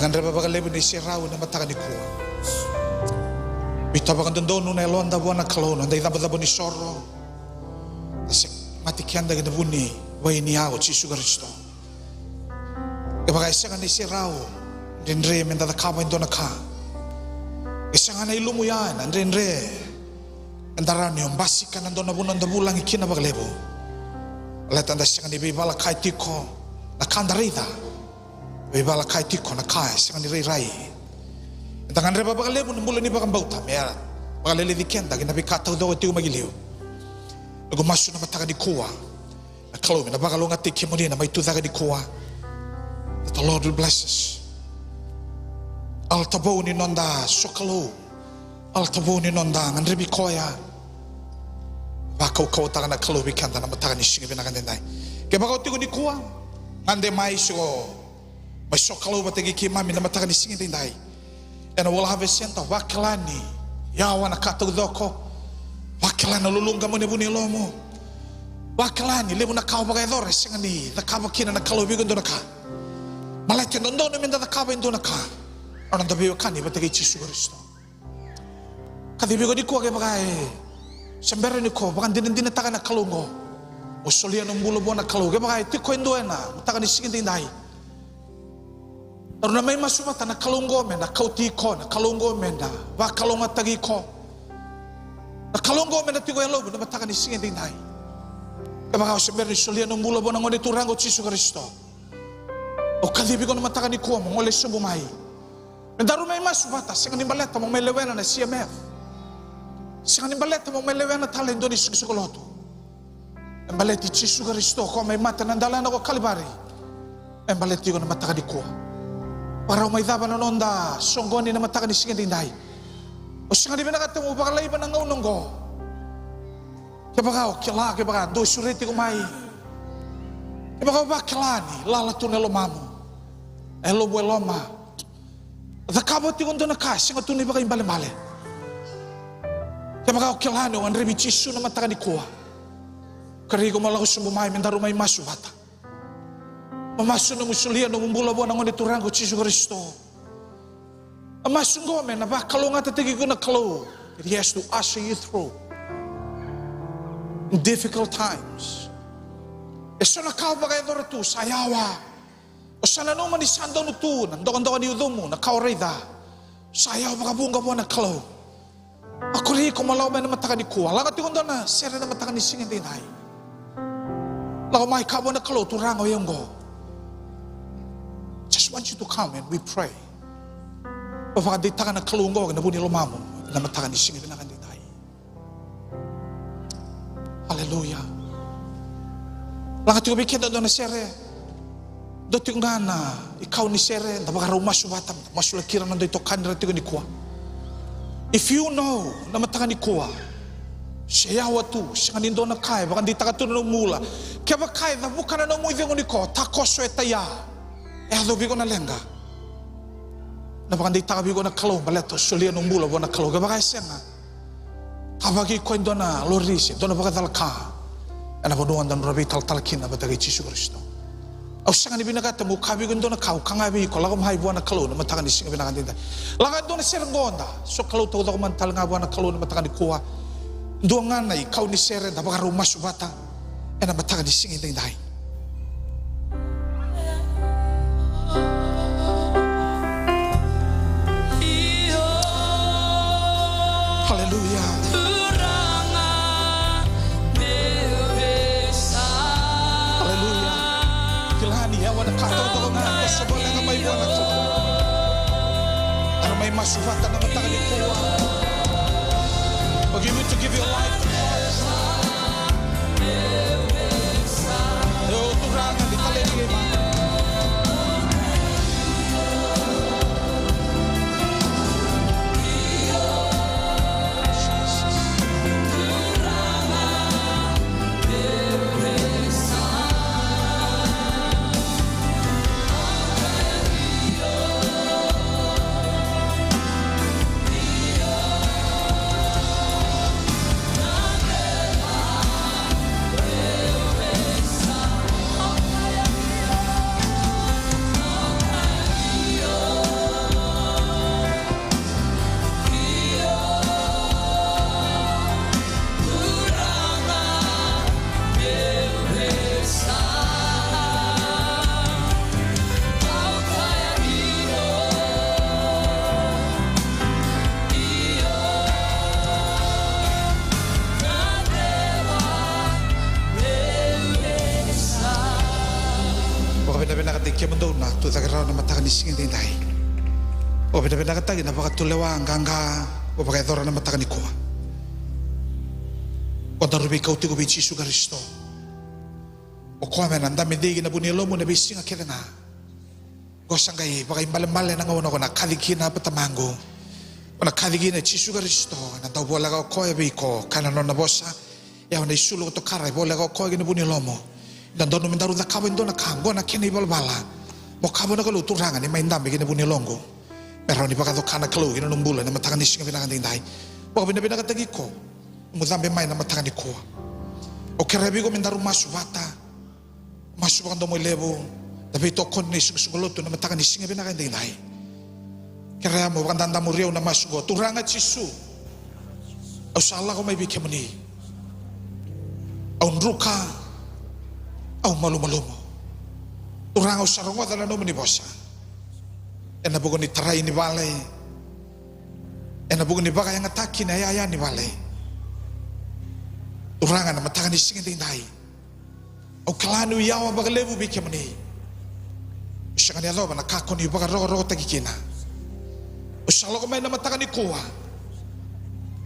Dengan reba bagalebu ni sirau na matakan ni kuwa. Bitabakan dondonu na elonda buana kalona, ndai dabadabo ni sorro. Tasik mati kianda gina buni, wai ni ao Yesu Kristo. Kebagai sangan ni sirau, dendre menda dakaba indona ka. Kesangan ay lumuyan, andre andarani ombasikan andona bunon da bulang ikina bagalebu. Letan da sangan ni bibala kai tiko na kandarida. Bibala kai tiko na kai sangan ni rai. Tangan reba bagalebu mula ni bakang bauta mea bagalele dikenda gina bikata do tiu magiliu. Lagu masu na mataka di kuwa. Na kalau na bagalonga te kimoni na mai tu daga di kuwa. That the Lord will bless us. Al tabo ni nonda sokalo. Al tabo ni nonda ngandrebi koya. Bakau kau tangan na kalau bikanda na mataka ni singi binakan denai. Ke bakau tigo di kuwa. Ngande mai so mai sokalo bategi kimami na mataka ni singi denai. And we'll have a center wakilani yawa na katudoko wakilani lulunga mo ni buni lomo wakilani lebu na kau bagai dore singani na kau kina na kalau bigun dona ka malati nondo na minda na kau indona ka orang tabi wakani batagi Yesu Kristo kadi bigo di ko ke bagai sembere ni ko bagan din din taka na kalungo usulia no bulo bona kalau ke bagai ti ko indona taka ni singin dai Taruna may masumata na kalunggo menda kauti ko na kalunggo menda wa kalunga tagi ko na kalunggo menda tigo yang lobo na matakan ni singin dinay kabaka sember ni sulia no mula bona ngone turango Yesu Kristo o kadibi ko na matakan ni ko mo ngole sumumai mendaru may masumata singa ni baleta mo may lewena na CMF singa ni baleta mo may lewena talento ni sukoloto ang baleti Yesu Kristo ko may mata nandala na ko kalibari ang baleti ko na matakan ni ko para umay daba na nonda songgoni na matakan ni singa dinday o singa di binakata mo bakalay ba ng ngaunong ko kaya kila kaya do sureti kumay kaya ba kilani lalato na lomamu elobo eloma zakabo ti kondo na kas singa tunay ba kayong balimale kaya kilani o anrebi Yesu na matakan ni kuwa kari ko malako sumumay mendaro may masubata Mamasun na musulian na mumbula buwan ng oniturang ko Yesu Kristo. Amasun ko men, nabakalo nga tatigi ko na kalo. He has to usher you through in difficult times. Eso na kao bagay dora tu, sayawa. O sana naman ni sandaw no tu, nandokan-dokan ni udomo, na kao reda. Sayaw makabunga buwan na kalo. Ako rin kumalaw ba na matakan ni kuwa. Lagat yung doon na, sere na matakan ni singin dinay. Lako may kabo na kalo, turang o yung go. Just want you to come and we pray. Baka di taka na kalunggo na buni lumamo na matakan ni singin na kandiday. Hallelujah. Langat yung bikita doon na sere. Dito yung na ikaw ni sere na baka raw masubatam masulakiran nando ito kanira tigo ni kuwa. If you know na matakan ni kuwa siyawa tu siya nindo na kaya baka di taka tunong mula kaya ba kaya na buka na nung muiving ni ko takoso etaya adobi ko na lenga na baka di taka bigo na kalo baleto sulia nung mula bo na kalo kaya baka siya nga kabagi ko indo na lorisi doon na baka talaka na nabunuan dan rabi tal-talkin na batagay Yesu Kristo o siya nga ni binagata mo kabi ko indo na kao kangabi ko lagom hai buwan na kalo na matakan ni siya nga binaganda lagad doon na siya ngonda so kalo tawad ako mantal nga buwan na kalo na matakan ni kuwa doon nga na ikaw ni sere na baka rumasubata na matakan ni siya nga dahi Hallelujah. Hallelujah. Kilani ya wana kataw na ko sa bola nga may buwan ako. Ano may masufata na matakan ni kuwa. But you need to give your life to Christ. Yo, turangan di talengge man. mendo na tu takira na matakan ising dai. O beda-beda kata gina baka tulewa nganga o baka dora na matakan ikuwa. O darubi kau tigo bici Yesus Kristo. O ko men anda medigi na bunilo mo na bisinga kelena. Gosangai baka imbale-mbale na ngawono ko na kalikina patamango. O na kalikina Yesus Kristo na tau bola ka ko ebe ko kana no na bosa. Ya na isulo to karai bola ka ko gina bunilo mo. Dan dono mendaru da kabo indona kango na kene bala. Mo kabo na kalu turangan ni main dambe gina bunilongo. Pero ni baka to kana kalu gina numbula na matakan ising binakan dai. Baka bina-bina katagi ko. Mo dambe mai na matakan ko. O kerebi ko mendaru masu bata. Masu baka do mo lebo. Tapi to kon ni sugoloto na matakan ising binakan dai. Kaya mo baka danda mo riu na masu go turanga Yesu. Au sala ko mai bikemani. Au nruka au malu-malumo. Turang au sarongo dala no meni bosa. Ena bugo ni tarai ni vale. Ena bugo ni baka yang ataki na ya ni vale. Turang na matakan ni singin dai. Au kalanu yawa baka lebu bike mani. Usakan ya lo bana kako ni baka rogo tagikina. Usalo ko mai na matakan ni kuwa.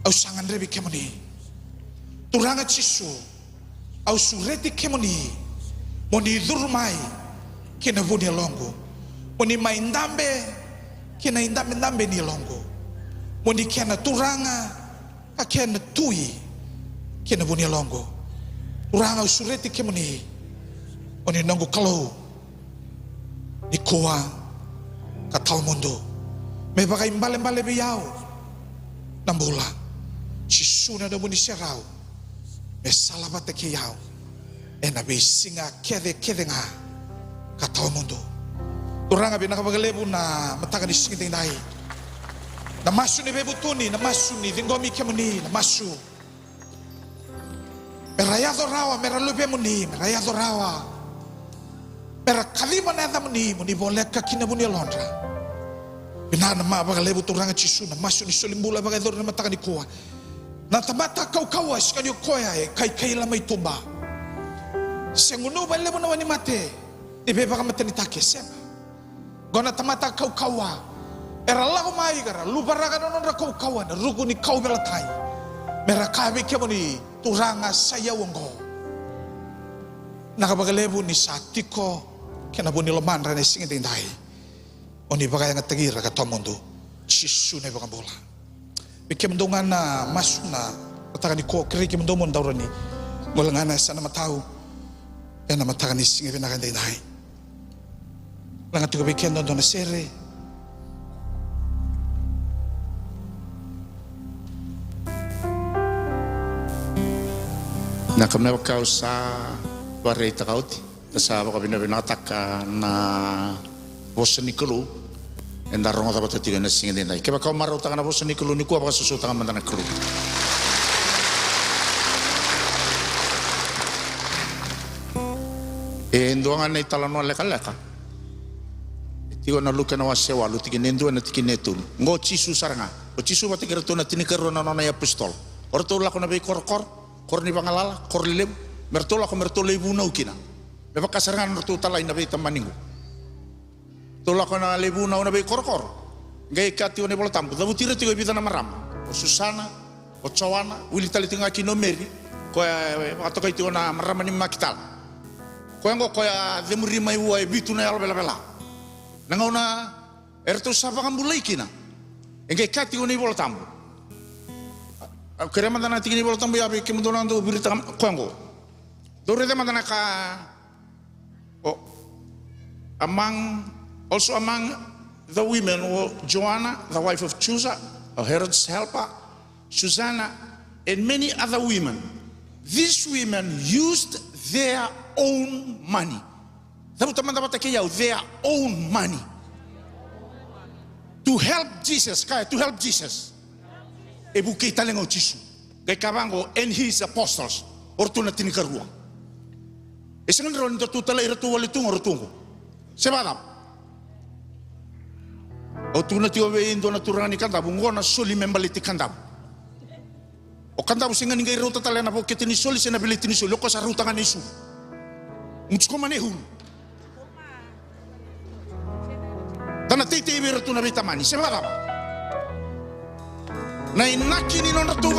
Au sangan rebi kemani. Turang Yesu. Au sureti kemani. Moni durmai kena buni longo. Moni maindambe kena indambe ni longo. Moni kena turanga kena tui kena buni longo. Turanga usureti kemoni. Moni nongo kalau ni koa katau mundo. Me baka imbale biyao nambula. Sisuna da buni serau. Me salabate ke yao. Ena bisinga kede nga katau mundo. Turanga bina kabagalebu na matakan ising dai. Na masu ni bebutuni, na masu ni dingomi kemuni, na masu. Meraya dorawa, meralube muni, meraya dorawa. Merakalima na muni, muni boleka kina muni londra. Bina na mabagalebu turanga Yesu na masu ni solimbula bagador na matakan ikuwa. Na tamata kau kawas kanyo koya kai lamay tumba. Senguno ba lebo na wani mate di beba ka mate ni take sema gona tamata kau kawa era lago mai gara lubara ka non ra kau kawa na rugu ni kau belatai mera kabe ke moni turanga saya wongo nakabagalebu ni satiko kena boni loman ra ni singi dai oni baga yang tagira ka tomondo Yesu ne baga bola bikem dongana masuna pataka ni ko kriki mdomon daurani golangana sana matau. Ena matakan ising binakan dai. Langat ko bikin don na sere. Nakamna kau sa warai takauti. Sa baka binabinatak na bosan ni kulu. Enda rongo tapat tiga na singin dai. Kaya kau marau tangan bosan ni kulu ni ku apa susu tangan mantan kulu. Endoangan na italano leka-leka. Tigo na luka na wasewa, luti kinendo na tikinetul. Ngo Yesu saranga. O Yesu pati kirato na tinikero na nona ya pistol. Orto la ko na bay kor ni pangalala, kor lilem. Merto la ko merto lebu na ukina. Beba kasarangan orto talay na bay tamaningo. To la ko na lebu na bay kor. Gay kati one bola tampo. Dabu tira tigo ibita na maram. O Susana, o Chawana, wili tali tinga kino meri. Ko ato kay tigo na maram ni makital. Koyango koya demuri mai uai bitu na bela. Nangona erto sapa kambulai kina. Engke kati oni bola tambo. Kere mandana tiki ni bola tambo ya be kemundona ndo birita koyango. Dore de mandana ka also among the women were Joanna, the wife of Chusa, Herod's helper, Susanna, and many other women. These women used their own money. Their own money to help Jesus. Ebu kita lengo Yesu. Kay kabango and his apostles. Orto na tinikarua. Esengan ron to tutala iratu walitung ortungo. Sebadam. O tuna tiwa be indo na turani kanda bungona soli membaliti kanda. O kanda businga ningai rota tala na poketini soli sena biliti ni soli ko sa rutangan Yesu. Mutsko manehul. titi wir tu na vitamani se mara na inaki ni no na tu